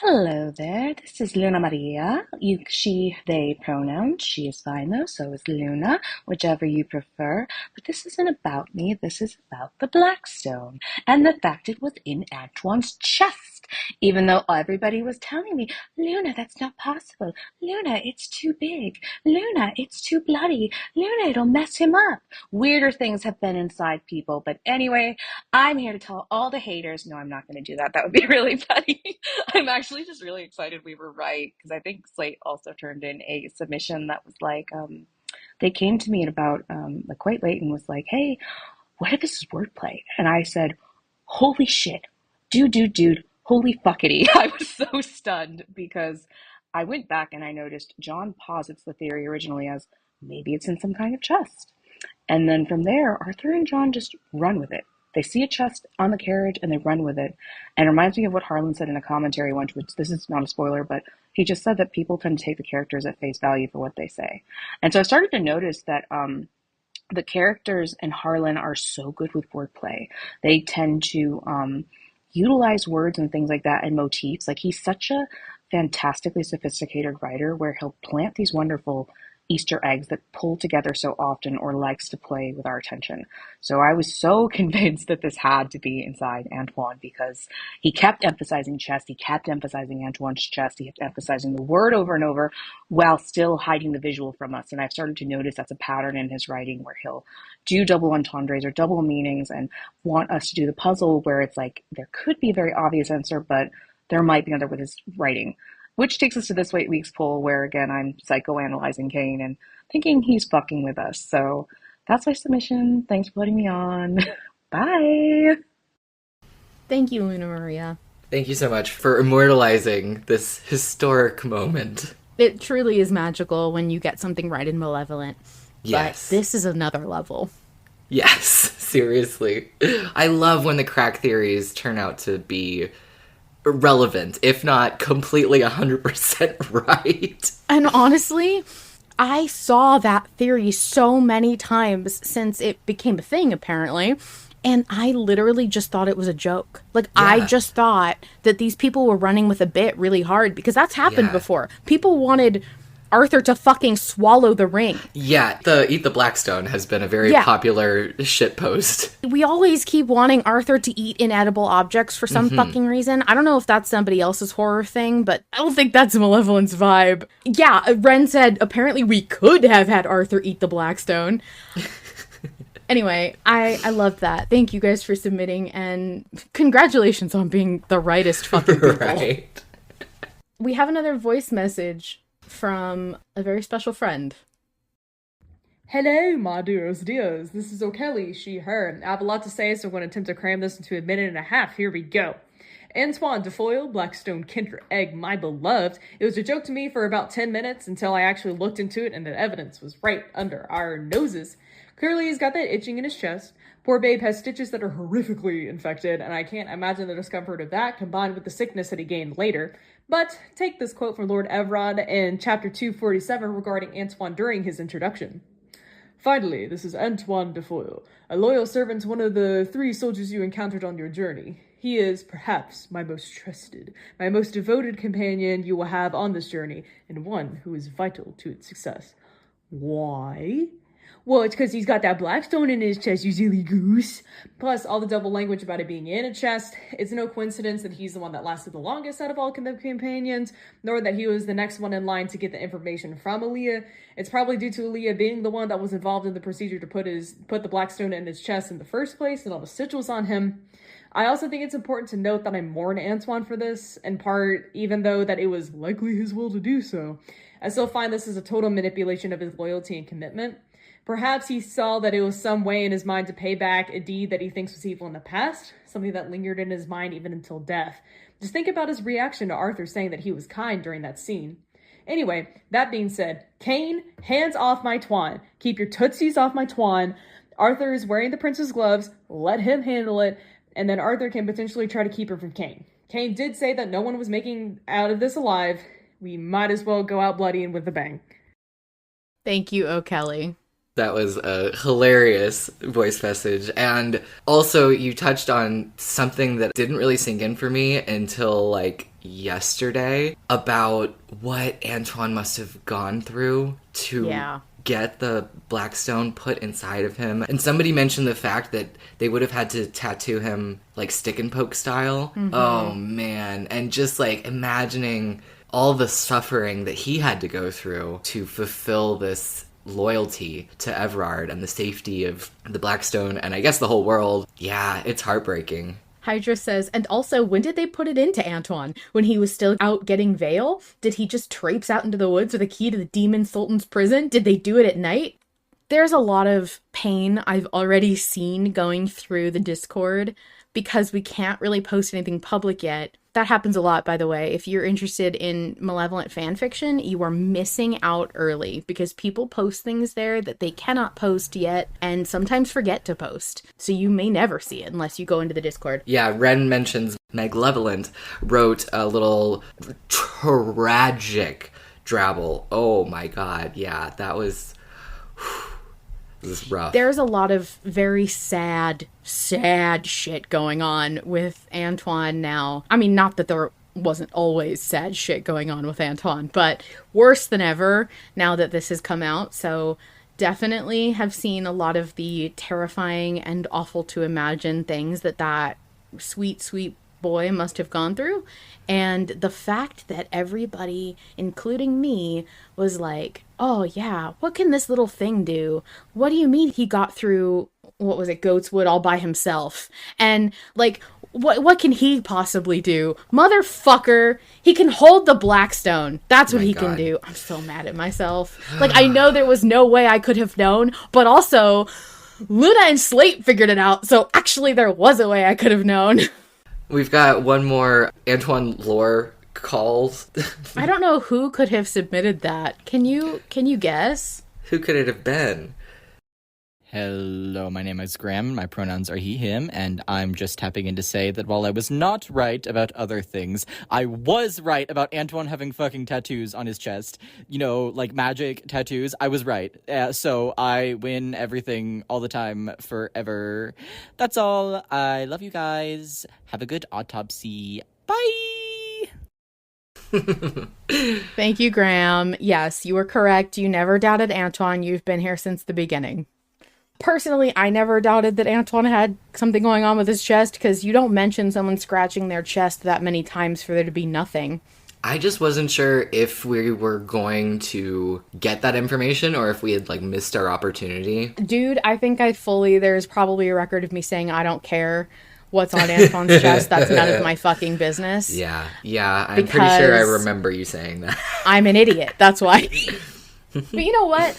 Hello there, this is Luna Maria. She, they pronouns. She is fine though, so is Luna, whichever you prefer. But this isn't about me, this is about the Blackstone, and the fact it was in Antoine's chest. Even though everybody was telling me, Luna, that's not possible. Luna, it's too big. Luna, it's too bloody. Luna, it'll mess him up. Weirder things have been inside people, but anyway, I'm here to tell all the haters. No, I'm not going to do that. That would be really funny. I'm actually just really excited we were right because I think Slate also turned in a submission that was like, they came to me at about like quite late and was like, hey, what if this is wordplay? And I said, holy shit, dude, holy fuckity. I was so stunned because I went back and I noticed John posits the theory originally as maybe it's in some kind of chest. And then from there, Arthur and John just run with it. They see a chest on the carriage and they run with it. And it reminds me of what Harlan said in a commentary once, which this is not a spoiler, but he just said that people tend to take the characters at face value for what they say. And so I started to notice that the characters in Harlan are so good with wordplay. They tend to utilize words and things like that and motifs. Like he's such a fantastically sophisticated writer where he'll plant these wonderful Easter eggs that pull together so often or likes to play with our attention. So I was so convinced that this had to be inside Antoine because he kept emphasizing chest, he kept emphasizing Antoine's chest, he kept emphasizing the word over and over while still hiding the visual from us. And I've started to notice that's a pattern in his writing where he'll do double entendres or double meanings and want us to do the puzzle where it's like there could be a very obvious answer, but there might be another with his writing. Which takes us to this week's poll where, again, I'm psychoanalyzing Kane and thinking he's fucking with us. So that's my submission. Thanks for putting me on. Bye. Thank you, Luna Maria. Thank you so much for immortalizing this historic moment. It truly is magical when you get something right in Malevolent. Yes. But this is another level. Yes, seriously. I love when the crack theories turn out to be relevant, if not completely 100% right. And honestly, I saw that theory so many times since it became a thing, apparently. And I literally just thought it was a joke. Like, Yeah. I just thought that these people were running with a bit really hard, because that's happened before. People wanted Arthur to fucking swallow the ring. Yeah, the Eat the Blackstone has been a very popular shitpost. We always keep wanting Arthur to eat inedible objects for some fucking reason. I don't know if that's somebody else's horror thing, but I don't think that's Malevolent's vibe. Yeah, Ren said apparently we could have had Arthur eat the Blackstone. Anyway, I loved that. Thank you guys for submitting, and congratulations on being the rightest fucking people. Right. We have another voice message from a very special friend. Hello, my dears. This is Ocelli, she, her. I have a lot to say, so I'm going to attempt to cram this into a minute and a half. Here we go. Antoine Defoyle, Blackstone Kinder Egg, my beloved. It was a joke to me for about 10 minutes until I actually looked into it and the evidence was right under our noses. Clearly, he's got that itching in his chest. Poor babe has stitches that are horrifically infected, and I can't imagine the discomfort of that combined with the sickness that he gained later. But take this quote from Lord Everard in chapter 247 regarding Antoine during his introduction. Finally, this is Antoine Defoyle, a loyal servant to one of the 3 soldiers you encountered on your journey. He is, perhaps, my most trusted, my most devoted companion you will have on this journey, and one who is vital to its success. Why? Well, it's because he's got that Blackstone in his chest, you silly goose. Plus, all the double language about it being in a chest. It's no coincidence that he's the one that lasted the longest out of all the companions, nor that he was the next one in line to get the information from Aaliyah. It's probably due to Aaliyah being the one that was involved in the procedure to put the Blackstone in his chest in the first place, and all the sigils on him. I also think it's important to note that I mourn Antoine for this, in part, even though that it was likely his will to do so. I still find this is a total manipulation of his loyalty and commitment. Perhaps he saw that it was some way in his mind to pay back a deed that he thinks was evil in the past, something that lingered in his mind even until death. Just think about his reaction to Arthur saying that he was kind during that scene. Anyway, that being said, Cain, hands off my twine. Keep your tootsies off my twine. Arthur is wearing the prince's gloves. Let him handle it. And then Arthur can potentially try to keep her from Cain. Cain did say that no one was making out of this alive. We might as well go out bloody and with a bang. Thank you, O'Kelly. That was a hilarious voice message. And also, you touched on something that didn't really sink in for me until, like, yesterday, about what Antoine must have gone through to get the Blackstone put inside of him. And somebody mentioned the fact that they would have had to tattoo him, like, stick and poke style. Mm-hmm. Oh, man. And just, like, imagining all the suffering that he had to go through to fulfill this loyalty to Everard and the safety of the Blackstone and I guess the whole world. Yeah, it's heartbreaking. Hydra says, and also, when did they put it into Antoine? When he was still out getting Veil? Did he just traipse out into the woods with a key to the Demon Sultan's prison? Did they do it at night? There's a lot of pain I've already seen going through the Discord because we can't really post anything public yet. That happens a lot, by the way. If you're interested in Malevolent fanfiction, you are missing out early because people post things there that they cannot post yet and sometimes forget to post. So you may never see it unless you go into the Discord. Yeah, Ren mentions Malevolent wrote a little tragic drabble. Oh my god, yeah, that was... This is rough. There's a lot of very sad shit going on with Antoine now. I mean, not that there wasn't always sad shit going on with Antoine, but worse than ever now that this has come out. So definitely have seen a lot of the terrifying and awful to imagine things that sweet, sweet boy must have gone through. And the fact that everybody, including me, was like, oh yeah, what can this little thing do? What do you mean he got through, what was it, Goatswood all by himself? And like, what can he possibly do? Motherfucker, he can hold the Blackstone. That's what he can do. I'm so mad at myself. Like, I know there was no way I could have known, but also Luna and Slate figured it out. So actually there was a way I could have known. We've got one more Antoine lore calls. I don't know who could have submitted that. Can you guess? Who could it have been? Hello, my name is Graham, my pronouns are he, him, and I'm just tapping in to say that while I was not right about other things, I was right about Antoine having fucking tattoos on his chest. You know, like magic tattoos. I was right. So I win everything all the time forever. That's all. I love you guys. Have a good autopsy. Bye! Thank you, Graham. Yes, you were correct. You never doubted Antoine. You've been here since the beginning. Personally, I never doubted that Antoine had something going on with his chest, because you don't mention someone scratching their chest that many times for there to be nothing. I just wasn't sure if we were going to get that information or if we had, like, missed our opportunity. Dude, I think there's probably a record of me saying I don't care what's on Antoine's chest. That's none of my fucking business. Yeah, I'm pretty sure I remember you saying that. I'm an idiot, that's why. But you know what?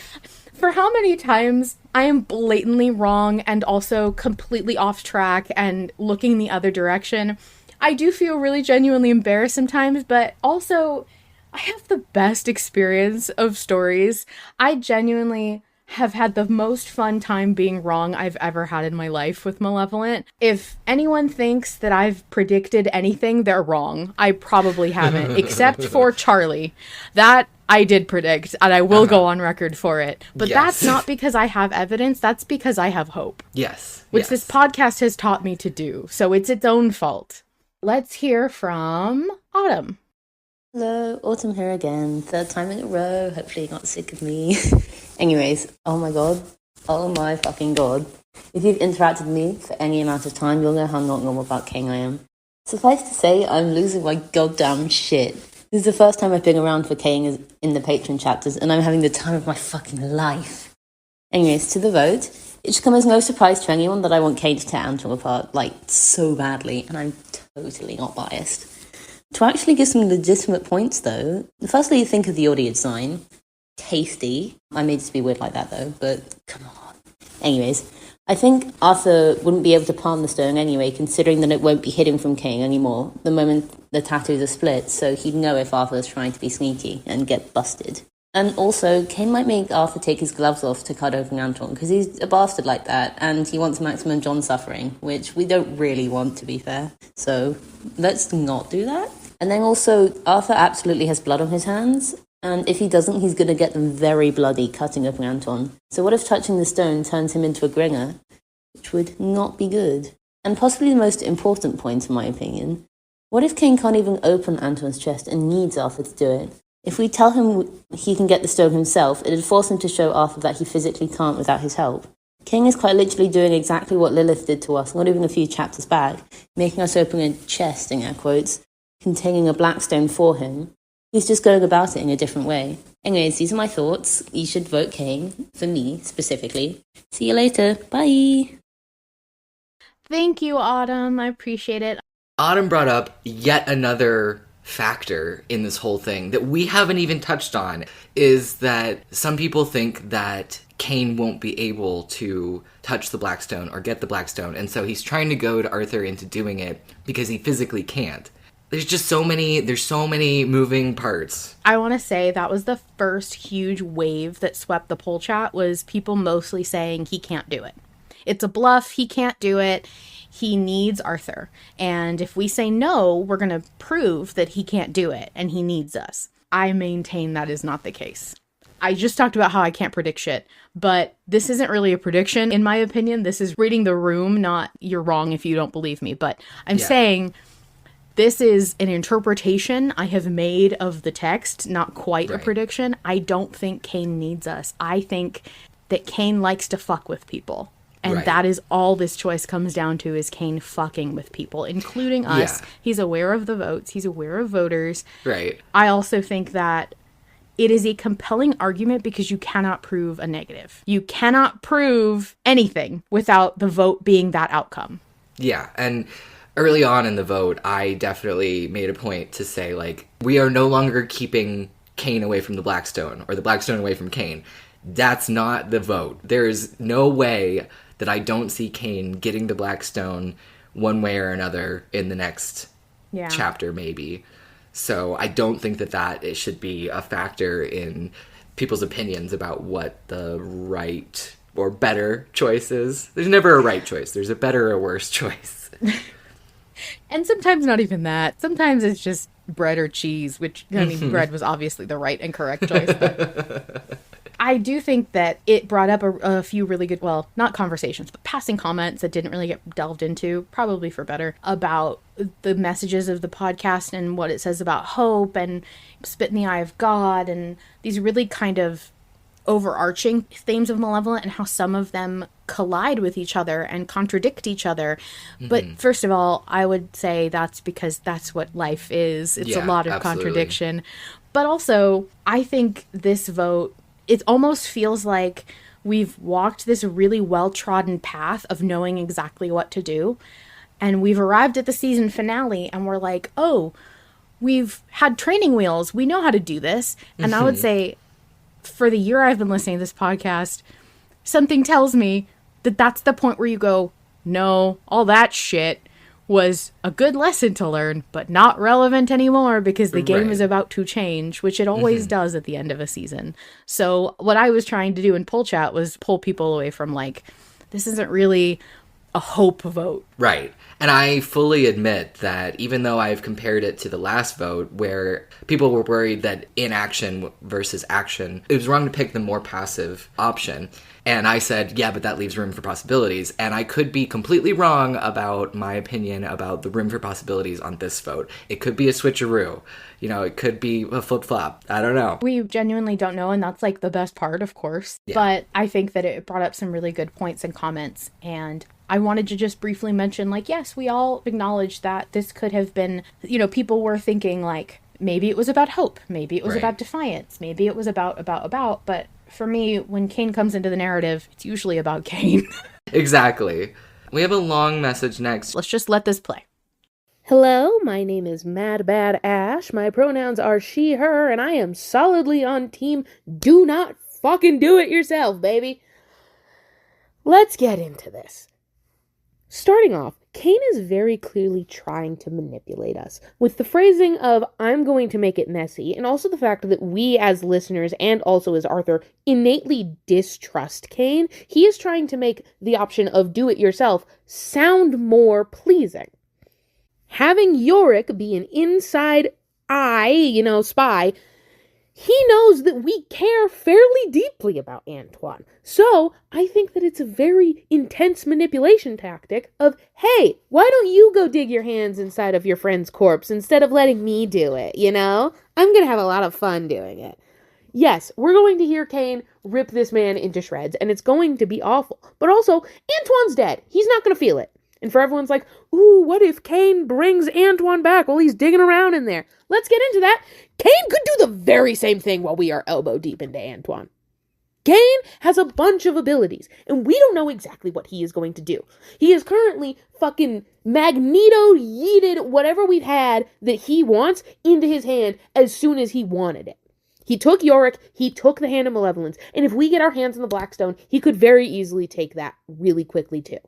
For how many times I am blatantly wrong and also completely off track and looking the other direction, I do feel really genuinely embarrassed sometimes, but also I have the best experience of stories. I genuinely have had the most fun time being wrong I've ever had in my life with Malevolent. If anyone thinks that I've predicted anything, they're wrong. I probably haven't, except for Charlie. That I did predict, and I will go on record for it. But that's not because I have evidence, that's because I have hope. Yes. Which this podcast has taught me to do, so it's its own fault. Let's hear from Autumn. Hello, Autumn here again. Third time in a row. Hopefully you're not sick of me. Anyways, oh my god. Oh my fucking god. If you've interacted with me for any amount of time, you'll know how not normal about King I am. Suffice to say, I'm losing my goddamn shit. This is the first time I've been around for King in the patron chapters, and I'm having the time of my fucking life. Anyways, to the vote. It should come as no surprise to anyone that I want Kane to tear Anton apart, like, so badly, and I'm totally not biased. To actually give some legitimate points, though, firstly, you think of the audio design. Tasty. I made it to be weird like that, though, but come on. Anyways, I think Arthur wouldn't be able to palm the stone anyway, considering that it won't be hidden from King anymore the moment the tattoos are split, so he'd know if Arthur's trying to be sneaky and get busted. And also, Kane might make Arthur take his gloves off to cut open Anton, because he's a bastard like that, and he wants maximum John suffering, which we don't really want, to be fair. So, let's not do that. And then also, Arthur absolutely has blood on his hands, and if he doesn't, he's going to get them very bloody cutting open Anton. So what if touching the stone turns him into a Gringer? Which would not be good. And possibly the most important point, in my opinion, what if Kane can't even open Anton's chest and needs Arthur to do it? If we tell him he can get the stone himself, it'd force him to show Arthur that he physically can't without his help. King is quite literally doing exactly what Lilith did to us, not even a few chapters back, making us open a chest, in air quotes, containing a black stone for him. He's just going about it in a different way. Anyways, these are my thoughts. You should vote King, for me, specifically. See you later. Bye! Thank you, Autumn. I appreciate it. Autumn brought up yet another factor in this whole thing that we haven't even touched on, is that some people think that Kane won't be able to touch the Blackstone or get the Blackstone, and so he's trying to goad Arthur into doing it because he physically can't. There's so many moving parts. I want to say that was the first huge wave that swept the poll chat, was people mostly saying he can't do it. It's a bluff, he can't do it. He needs Arthur. And if we say no, we're going to prove that he can't do it and he needs us. I maintain that is not the case. I just talked about how I can't predict shit, but this isn't really a prediction, in my opinion. This is reading the room, not you're wrong if you don't believe me. But I'm saying this is an interpretation I have made of the text, not quite a prediction. I don't think Kane needs us. I think that Kane likes to fuck with people. And that is all this choice comes down to, is Kane fucking with people, including us. He's aware of the votes. He's aware of voters. Right. I also think that it is a compelling argument because you cannot prove a negative. You cannot prove anything without the vote being that outcome. Yeah, and early on in the vote, I definitely made a point to say, like, we are no longer keeping Kane away from the Blackstone, or the Blackstone away from Kane. That's not the vote. There is no way that I don't see Kane getting the Blackstone one way or another in the next chapter, maybe. So I don't think that it should be a factor in people's opinions about what the right or better choices. There's never a right choice. There's a better or worse choice. And sometimes not even that. Sometimes it's just bread or cheese, which, I mean, bread was obviously the right and correct choice. But I do think that it brought up a few really good, well, not conversations, but passing comments that didn't really get delved into, probably for better, about the messages of the podcast and what it says about hope and spit in the eye of God and these really kind of overarching themes of Malevolent and how some of them collide with each other and contradict each other. But first of all, I would say that's because that's what life is. It's a lot of contradiction. But also, I think this vote, it almost feels like we've walked this really well-trodden path of knowing exactly what to do. And we've arrived at the season finale and we're like, oh, we've had training wheels. We know how to do this. And I would say, for the year I've been listening to this podcast, something tells me that that's the point where you go, no, all that shit was a good lesson to learn, but not relevant anymore because the game is about to change, which it always does at the end of a season. So what I was trying to do in poll chat was pull people away from like, this isn't really a hope vote. Right. And I fully admit that even though I've compared it to the last vote where people were worried that inaction versus action, it was wrong to pick the more passive option. And I said, yeah, but that leaves room for possibilities. And I could be completely wrong about my opinion about the room for possibilities on this vote. It could be a switcheroo. You know, it could be a flip-flop. I don't know. We genuinely don't know, and that's like the best part, of course. Yeah. But I think that it brought up some really good points and comments, and I wanted to just briefly mention, like, yes, we all acknowledge that this could have been, you know, people were thinking, like, maybe it was about hope, maybe it was about defiance, maybe it was about, but for me, when Kane comes into the narrative, it's usually about Kane. Exactly. We have a long message next. Let's just let this play. Hello, my name is Mad Bad Ash, my pronouns are she, her, and I am solidly on team do not fucking do it yourself, baby. Let's get into this. Starting off, Kane is very clearly trying to manipulate us, with the phrasing of, I'm going to make it messy, and also the fact that we as listeners, and also as Arthur, innately distrust Kane. He is trying to make the option of do it yourself sound more pleasing. Having Yorick be an inside eye, spy, he knows that we care fairly deeply about Antoine. So, I think that it's a very intense manipulation tactic of, hey, why don't you go dig your hands inside of your friend's corpse instead of letting me do it, I'm gonna have a lot of fun doing it. Yes, we're going to hear Kane rip this man into shreds, and it's going to be awful. But also, Antoine's dead. He's not gonna feel it. And for everyone's like, ooh, what if Kane brings Antoine back while he's digging around in there? Let's get into that. Kane could do the very same thing while we are elbow deep into Antoine. Kane has a bunch of abilities, and we don't know exactly what he is going to do. He is currently fucking Magneto-yeeted whatever we've had that he wants into his hand as soon as he wanted it. He took Yorick, he took the Hand of Malevolence, and if we get our hands on the Blackstone, he could very easily take that really quickly too.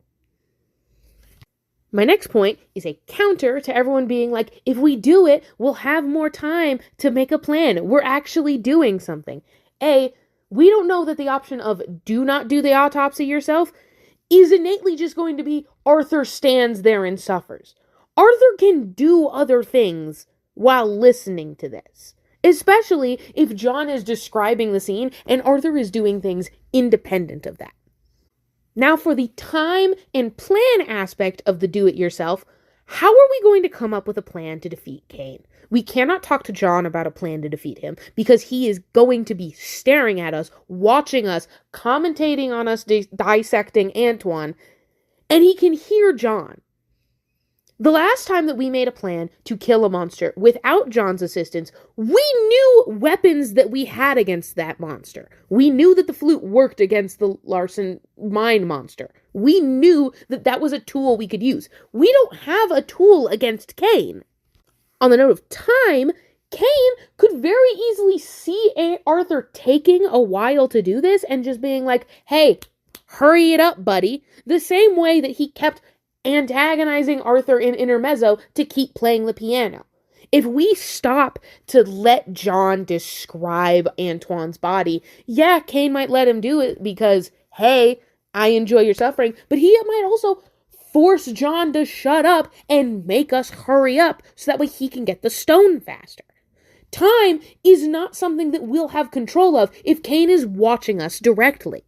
My next point is a counter to everyone being like, if we do it, we'll have more time to make a plan. We're actually doing something. We don't know that the option of do not do the autopsy yourself is innately just going to be Arthur stands there and suffers. Arthur can do other things while listening to this, especially if John is describing the scene and Arthur is doing things independent of that. Now for the time and plan aspect of the do-it-yourself, how are we going to come up with a plan to defeat Kane? We cannot talk to John about a plan to defeat him because he is going to be staring at us, watching us, commentating on us dissecting Antoine, and he can hear John. The last time that we made a plan to kill a monster without John's assistance, we knew weapons that we had against that monster. We knew that the flute worked against the Larson mine monster. We knew that that was a tool we could use. We don't have a tool against Kane. On the note of time, Kane could very easily see Arthur taking a while to do this and just being like, hey, hurry it up, buddy. The same way that he kept antagonizing Arthur in Intermezzo to keep playing the piano. If we stop to let John describe Antoine's body, yeah, Kane might let him do it because, hey, I enjoy your suffering, but he might also force John to shut up and make us hurry up so that way he can get the stone faster. Time is not something that we'll have control of if Cain is watching us directly.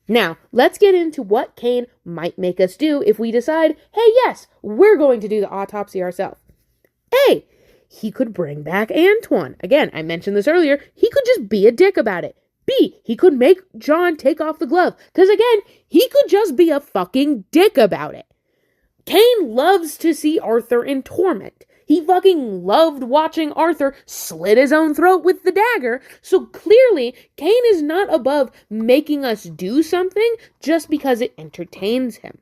Now, let's get into what Cain might make us do if we decide, hey, yes, we're going to do the autopsy ourselves. A, he could bring back Antoine. Again, I mentioned this earlier. He could just be a dick about it. B, he could make John take off the glove. Because again, he could just be a fucking dick about it. Cain loves to see Arthur in torment. He fucking loved watching Arthur slit his own throat with the dagger, so clearly Cain is not above making us do something just because it entertains him.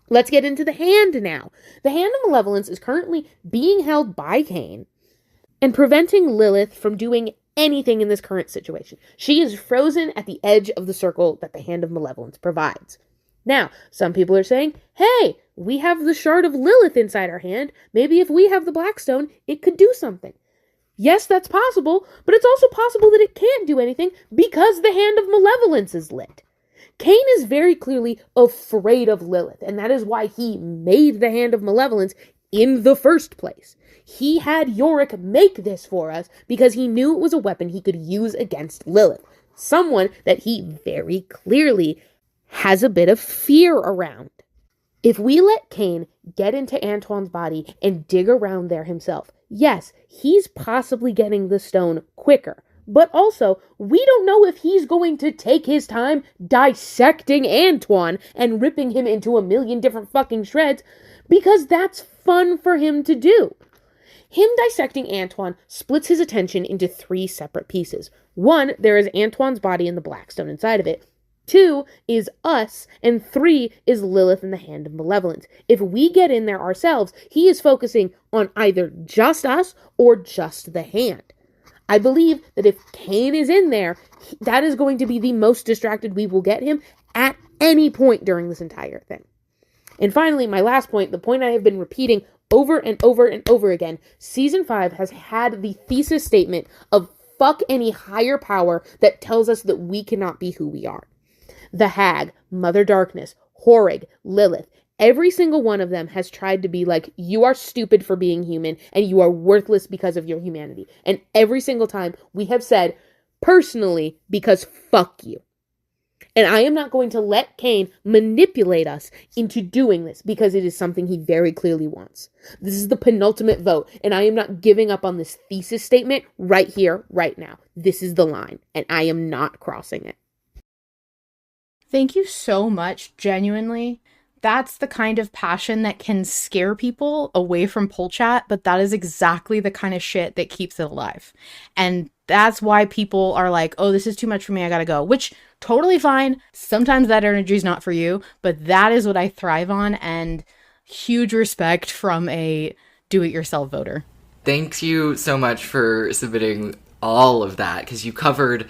Let's get into the hand now. The hand of malevolence is currently being held by Cain and preventing Lilith from doing anything in this current situation. She is frozen at the edge of the circle that the hand of malevolence provides. Now, some people are saying, hey, we have the shard of Lilith inside our hand. Maybe if we have the Blackstone, it could do something. Yes, that's possible, but it's also possible that it can't do anything because the hand of malevolence is lit. Cain is very clearly afraid of Lilith, and that is why he made the hand of malevolence in the first place. He had Yorick make this for us because he knew it was a weapon he could use against Lilith. Someone that he very clearly has a bit of fear around. If we let Cain get into Antoine's body and dig around there himself, yes, he's possibly getting the stone quicker. But also, we don't know if he's going to take his time dissecting Antoine and ripping him into a million different fucking shreds, because that's fun for him to do. Him dissecting Antoine splits his attention into 3 separate pieces. 1, there is Antoine's body and the Blackstone inside of it. 2 is us, and 3 is Lilith and the hand of malevolence. If we get in there ourselves, he is focusing on either just us or just the hand. I believe that if Cain is in there, that is going to be the most distracted we will get him at any point during this entire thing. And finally, my last point, the point I have been repeating over and over and over again, Season 5 has had the thesis statement of fuck any higher power that tells us that we cannot be who we are. The Hag, Mother Darkness, Horrig, Lilith, every single one of them has tried to be like, you are stupid for being human, and you are worthless because of your humanity. And every single time we have said, personally, because fuck you. And I am not going to let Cain manipulate us into doing this, because it is something he very clearly wants. This is the penultimate vote, and I am not giving up on this thesis statement right here, right now. This is the line, and I am not crossing it. Thank you so much, genuinely. That's the kind of passion that can scare people away from Poll Chat, but that is exactly the kind of shit that keeps it alive. And that's why people are like, oh, this is too much for me, I gotta go. Which, totally fine. Sometimes that energy is not for you, but that is what I thrive on, and huge respect from a do-it-yourself voter. Thank you so much for submitting all of that, because you covered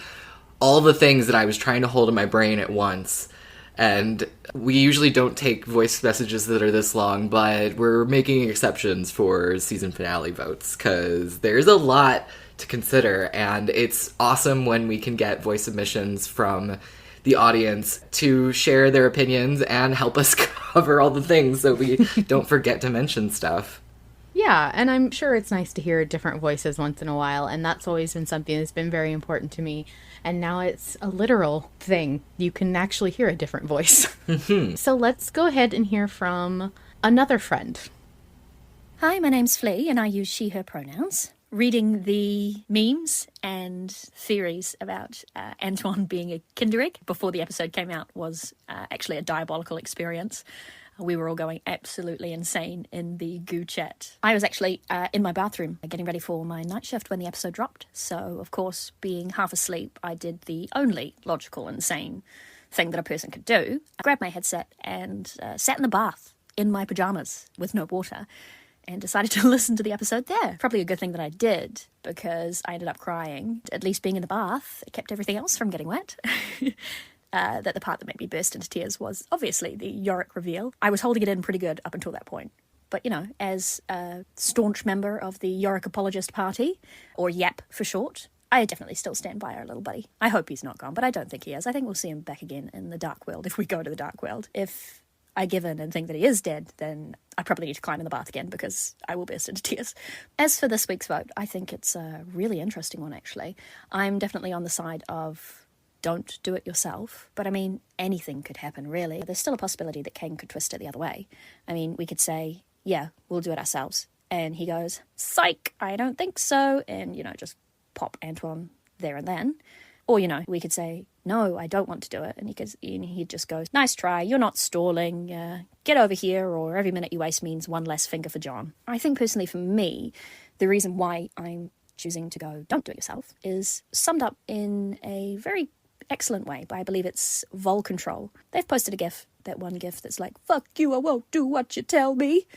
all the things that I was trying to hold in my brain at once. And we usually don't take voice messages that are this long, but we're making exceptions for season finale votes, because there's a lot to consider, and it's awesome when we can get voice submissions from the audience to share their opinions and help us cover all the things so we don't forget to mention stuff. Yeah, and I'm sure it's nice to hear different voices once in a while, and that's always been something that's been very important to me. And now it's a literal thing. You can actually hear a different voice. So let's go ahead and hear from another friend. Hi, my name's Flea, and I use she, her pronouns. Reading the memes and theories about Antoine being a Kinder Egg before the episode came out was actually a diabolical experience. We were all going absolutely insane in the goo chat. I was actually in my bathroom getting ready for my night shift when the episode dropped. So, of course, being half asleep, I did the only logical, insane thing that a person could do. I grabbed my headset and sat in the bath in my pajamas with no water and decided to listen to the episode there. Probably a good thing that I did, because I ended up crying. At least being in the bath, it kept everything else from getting wet. That the part that made me burst into tears was obviously the Yorick reveal. I was holding it in pretty good up until that point. But, you know, as a staunch member of the Yorick Apologist Party, or YAP for short, I definitely still stand by our little buddy. I hope he's not gone, but I don't think he is. I think we'll see him back again in the Dark World if we go to the Dark World. If I give in and think that he is dead, then I probably need to climb in the bath again because I will burst into tears. As for this week's vote, I think it's a really interesting one, actually. I'm definitely on the side of don't do it yourself. But I mean, anything could happen, really. There's still a possibility that Kane could twist it the other way. I mean, we could say, yeah, we'll do it ourselves. And he goes, psych, I don't think so. And, just pop Antoine there and then. Or, we could say, no, I don't want to do it. And he just goes, nice try, you're not stalling, get over here, or every minute you waste means one less finger for John. I think personally for me, the reason why I'm choosing to go don't do it yourself is summed up in a very excellent way by, I believe it's Vol Control. They've posted a GIF, that one GIF that's like, fuck you, I won't do what you tell me.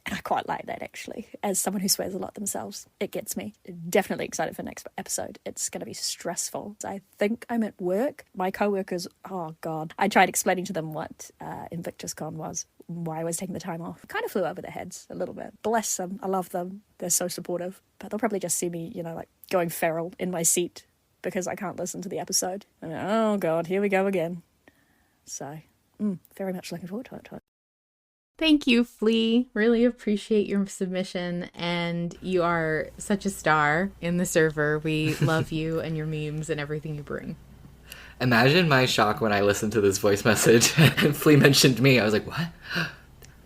And I quite like that, actually. As someone who swears a lot themselves, it gets me. Definitely excited for next episode. It's going to be stressful. I think I'm at work. My co-workers, oh God. I tried explaining to them what InvictusCon was, why I was taking the time off. Kind of flew over their heads a little bit. Bless them. I love them. They're so supportive. But they'll probably just see me, like going feral in my seat because I can't listen to the episode. And, oh God, here we go again. So, very much looking forward to it. Thank you, Flea. Really appreciate your submission, and you are such a star in the server. We love you and your memes and everything you bring. Imagine my shock when I listened to this voice message and Flea mentioned me. I was like, what?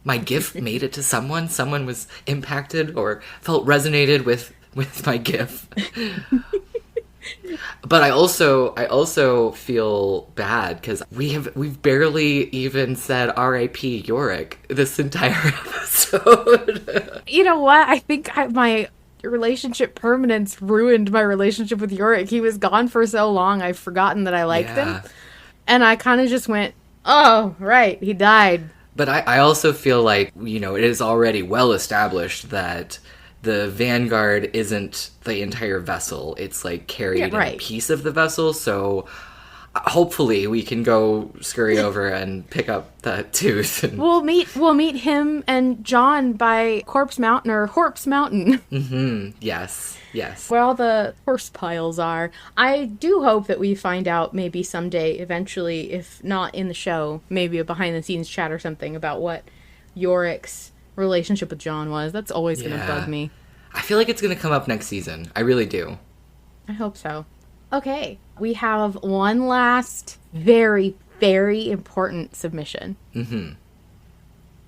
My GIF made it to someone? Someone was impacted or felt resonated with my GIF. But I also feel bad because we've barely even said R.I.P. Yorick this entire episode. You know what? I think my relationship permanence ruined my relationship with Yorick. He was gone for so long, I've forgotten that I liked him. And I kind of just went, oh, right, he died. But I also feel like, it is already well established that the Vanguard isn't the entire vessel. It's like carried in a piece of the vessel. So hopefully we can go scurry over and pick up that tooth. And... We'll meet him and John by Corpse Mountain or Horpse Mountain. Mm-hmm. Yes. Where all the horse piles are. I do hope that we find out maybe someday, eventually, if not in the show, maybe a behind the scenes chat or something about what Yorick's relationship with John was. That's always going to bug me. I feel like it's going to come up next season. I really do. I hope so. Okay, we have one last very, very important submission. Mm-hmm.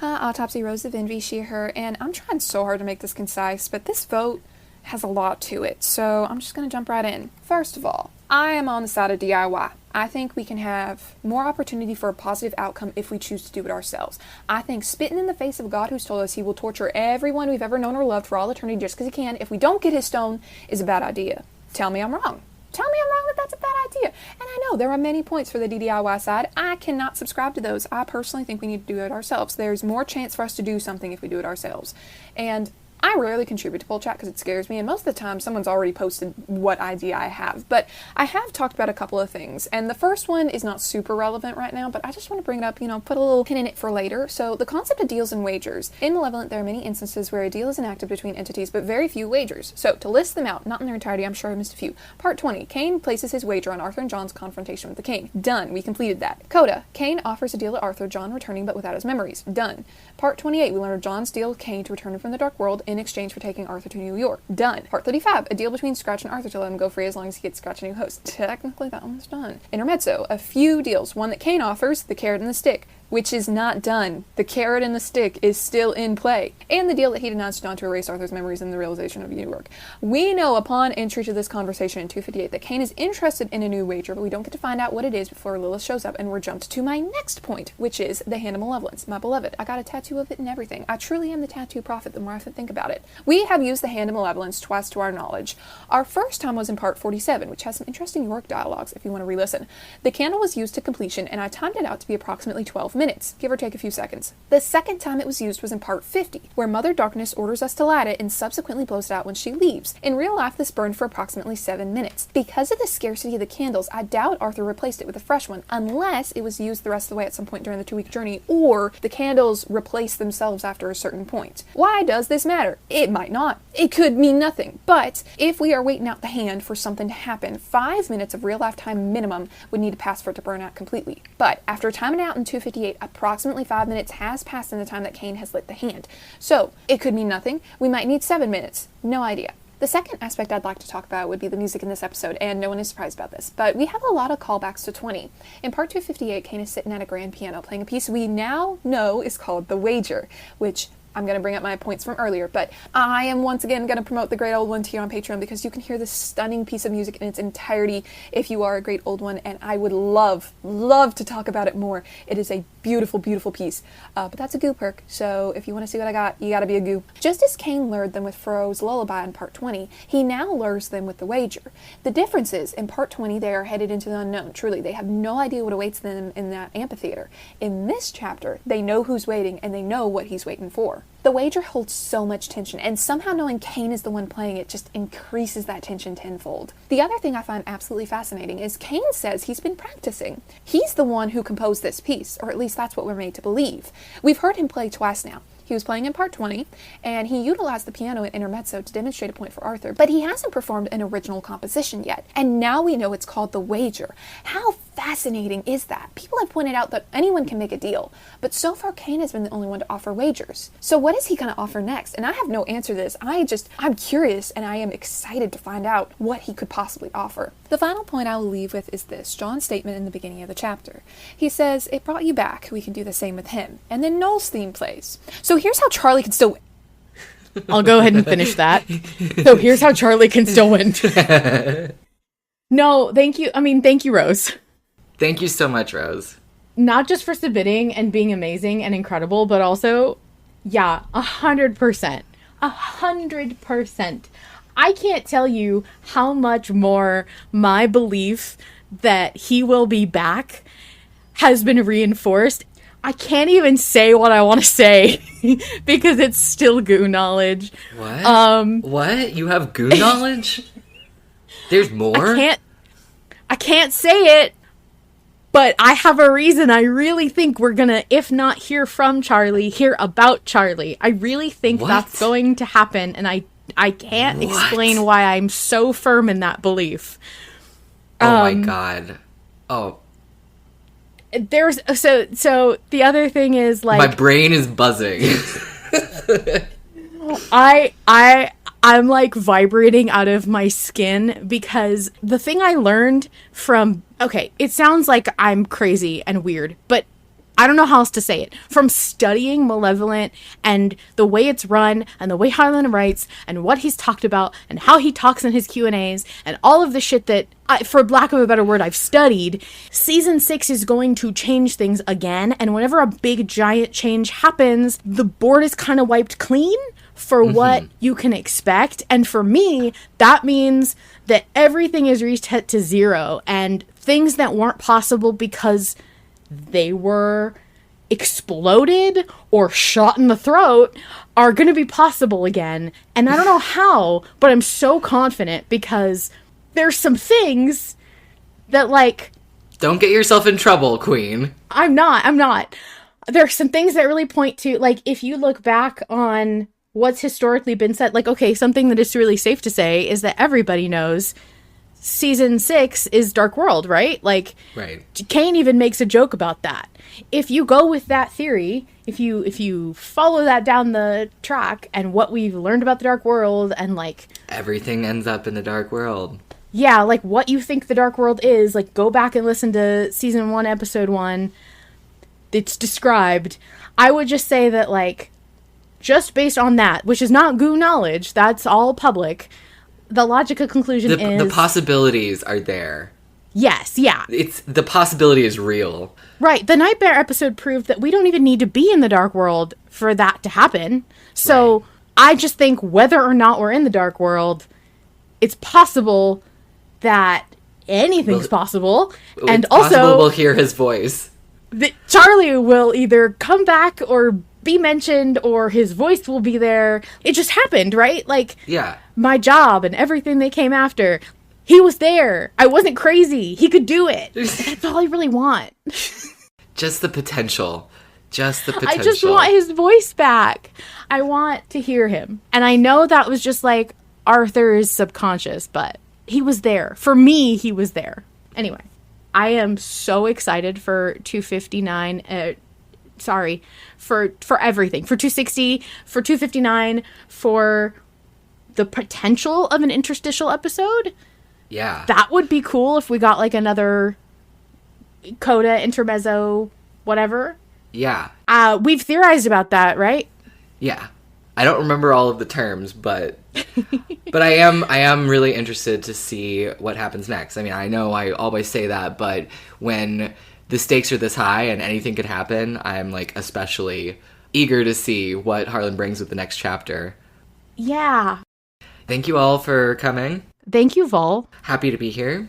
Autopsy Rose of Envy, she, her, and I'm trying so hard to make this concise, but this vote has a lot to it, so I'm just going to jump right in. First of all, I am on the side of DIY. I think we can have more opportunity for a positive outcome if we choose to do it ourselves. I think spitting in the face of God who's told us he will torture everyone we've ever known or loved for all eternity just because he can, if we don't get his stone, is a bad idea. Tell me I'm wrong. Tell me I'm wrong that that's a bad idea. And I know there are many points for the DIY side. I cannot subscribe to those. I personally think we need to do it ourselves. There's more chance for us to do something if we do it ourselves. And I rarely contribute to poll chat because it scares me, and most of the time someone's already posted what idea I have. But I have talked about a couple of things, and the first one is not super relevant right now, but I just want to bring it up, put a little pin in it for later. So the concept of deals and wagers. In Malevolent, there are many instances where a deal is enacted between entities, but very few wagers. So to list them out, not in their entirety, I'm sure I missed a few. Part 20, Kane places his wager on Arthur and John's confrontation with the king. Done. We completed that. Coda, Kane offers a deal to Arthur, John returning but without his memories. Done. Part 28, we learn of John's deal with Kane to return him from the Dark World in exchange for taking Arthur to New York. Done. Part 35, a deal between Scratch and Arthur to let him go free as long as he gets Scratch a new host. Technically, that one's done. Intermezzo, a few deals. One that Kane offers, the carrot and the stick, which is not done. The carrot and the stick is still in play. And the deal that he denounced John to erase Arthur's memories and the realization of New York. We know upon entry to this conversation in 258 that Kane is interested in a new wager, but we don't get to find out what it is before Lilith shows up, and we're jumped to my next point, which is the Hand of Malevolence, my beloved. I got a tattoo of it and everything. I truly am the tattoo prophet the more I think about it. We have used the Hand of Malevolence twice to our knowledge. Our first time was in part 47, which has some interesting York dialogues if you want to re-listen. The candle was used to completion, and I timed it out to be approximately 12 minutes. minutes, give or take a few seconds. The second time it was used was in part 50, where Mother Darkness orders us to light it and subsequently blows it out when she leaves. In real life, this burned for approximately 7 minutes. Because of the scarcity of the candles, I doubt Arthur replaced it with a fresh one, unless it was used the rest of the way at some point during the 2-week journey, or the candles replace themselves after a certain point. Why does this matter? It might not. It could mean nothing. But if we are waiting out the hand for something to happen, 5 minutes of real life time minimum would need to pass for it to burn out completely. But after timing out in 258, approximately 5 minutes has passed in the time that Cain has lit the hand. So it could mean nothing. We might need 7 minutes. No idea. The second aspect I'd like to talk about would be the music in this episode, and no one is surprised about this, but we have a lot of callbacks to 20. In part 258, Cain is sitting at a grand piano playing a piece we now know is called The Wager, which I'm going to bring up my points from earlier, but I am once again going to promote the Great Old One to you on Patreon because you can hear this stunning piece of music in its entirety if you are a Great Old One, and I would love to talk about it more. It is a beautiful, beautiful piece, but that's a goo perk, so if you want to see what I got, you got to be a goo. Just as Cain lured them with Pharaoh's lullaby in part 20, he now lures them with the wager. The difference is, in part 20, they are headed into the unknown. Truly, they have no idea what awaits them in that amphitheater. In this chapter, they know who's waiting, and they know what he's waiting for. The wager holds so much tension, and somehow knowing Cain is the one playing it just increases that tension tenfold. The other thing I find absolutely fascinating is Cain says he's been practicing. He's the one who composed this piece, or at least that's what we're made to believe. We've heard him play twice now. He was playing in part 20, and he utilized the piano at intermezzo to demonstrate a point for Arthur, but he hasn't performed an original composition yet, and now we know it's called The Wager. How fascinating is that? People have pointed out that anyone can make a deal, but so far Cain has been the only one to offer wagers. So what is he going to offer next? And I have no answer to this. I'm curious, and I am excited to find out what he could possibly offer. The final point I will leave with is this, John's statement in the beginning of the chapter. He says, "It brought you back, we can do the same with him." And then Noel's theme plays. So here's how Charlie can still win. I'll go ahead and finish that. So here's how Charlie can still win. No, thank you. Thank you, Rose. Thank you so much, Rose. Not just for submitting and being amazing and incredible, but also, 100%. 100%. I can't tell you how much more my belief that he will be back has been reinforced. I can't even say what I want to say because it's still goo knowledge. What? What? You have goo knowledge? There's more? I can't say it, but I have a reason. I really think we're gonna, if not hear from Charlie, hear about Charlie. I really think that's going to happen, and I can't explain why I'm so firm in that belief. Oh my god. Oh. There's so the other thing is, like, my brain is buzzing. I'm like vibrating out of my skin because the thing I learned from, okay, it sounds like I'm crazy and weird, but I don't know how else to say it. From studying Malevolent and the way it's run and the way Harlan writes and what he's talked about and how he talks in his Q&As and all of the shit that, for lack of a better word, I've studied, season 6 is going to change things again. And whenever a big giant change happens, the board is kind of wiped clean for what you can expect. And for me, that means that everything is reset to zero, and things that weren't possible because they were exploded or shot in the throat are going to be possible again. And I don't know how, but I'm so confident because there's some things that, like... Don't get yourself in trouble, Queen. I'm not. There's some things that really point to, like, if you look back on what's historically been said, like, okay, something that is really safe to say is that everybody knows season 6 is Dark World, right? Like, right. Cain even makes a joke about that. If you go with that theory, if you follow that down the track and what we've learned about the Dark World and, like, everything ends up in the Dark World. Yeah, like, what you think the Dark World is, like, go back and listen to season 1, episode 1. It's described. I would just say that, like, just based on that, which is not goo knowledge, that's all public, the logical conclusion is... The possibilities are there. Yes, yeah. The possibility is real. Right. The Nightmare episode proved that we don't even need to be in the Dark World for that to happen. So right. I just think whether or not we're in the Dark World, it's possible that anything's possible. And it's also... possible we'll hear his voice. that Charlie will either come back or be mentioned or his voice will be there. It just happened, right? Like, Yeah. my job and everything they came after. He was there. I wasn't crazy. He could do it. That's all I really want. Just the potential. Just the potential. I just want his voice back. I want to hear him. And I know that was just like Arthur's subconscious, but he was there. For me, he was there. Anyway, I am so excited for 259. For everything. For 260, for 259, for the potential of an interstitial episode. Yeah. That would be cool if we got like another coda, intermezzo, whatever. Yeah. We've theorized about that, right? Yeah. I don't remember all of the terms, but I am really interested to see what happens next. I mean, I know I always say that, but when the stakes are this high and anything could happen, I'm like especially eager to see what Harlan brings with the next chapter. Yeah. Thank you all for coming. Thank you, Vol. Happy to be here.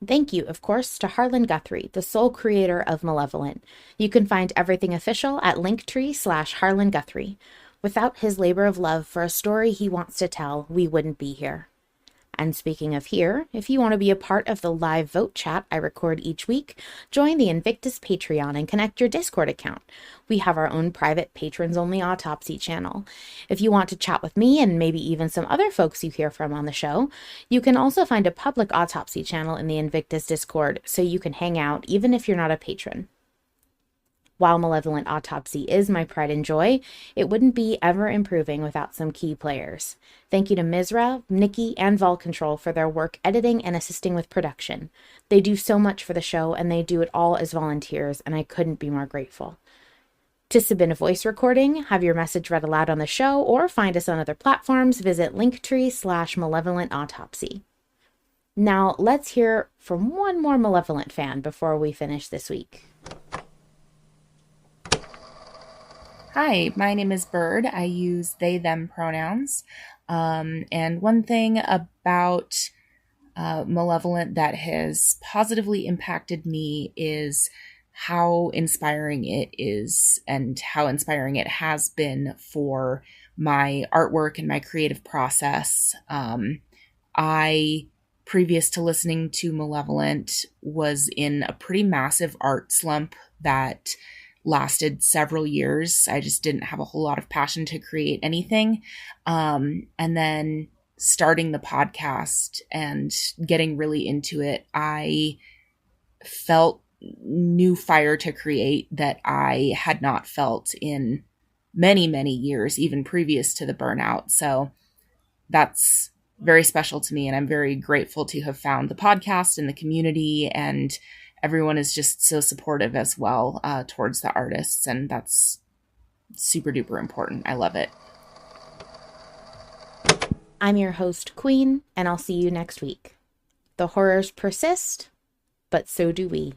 Thank you, of course, to Harlan Guthrie, the sole creator of Malevolent. You can find everything official at linktree/Harlan Guthrie. Without his labor of love for a story he wants to tell, we wouldn't be here. And speaking of here, if you want to be a part of the live vote chat I record each week, join the Invictus Patreon and connect your Discord account. We have our own private patrons-only autopsy channel. If you want to chat with me and maybe even some other folks you hear from on the show, you can also find a public autopsy channel in the Invictus Discord so you can hang out even if you're not a patron. While Malevolent Autopsy is my pride and joy, it wouldn't be ever improving without some key players. Thank you to Mizra, Nikki, and Vol Control for their work editing and assisting with production. They do so much for the show, and they do it all as volunteers, and I couldn't be more grateful. To submit a voice recording, have your message read aloud on the show, or find us on other platforms, visit linktree/Malevolent Autopsy. Now, let's hear from one more Malevolent fan before we finish this week. Hi, my name is Bird. I use they, them pronouns. And one thing about Malevolent that has positively impacted me is how inspiring it is and how inspiring it has been for my artwork and my creative process. I, previous to listening to Malevolent, was in a pretty massive art slump that lasted several years. I just didn't have a whole lot of passion to create anything. And then starting the podcast and getting really into it, I felt new fire to create that I had not felt in many, many years, even previous to the burnout. So that's very special to me. And I'm very grateful to have found the podcast and the community, and everyone is just so supportive as well towards the artists, and that's super duper important. I love it. I'm your host, Queen, and I'll see you next week. The horrors persist, but so do we.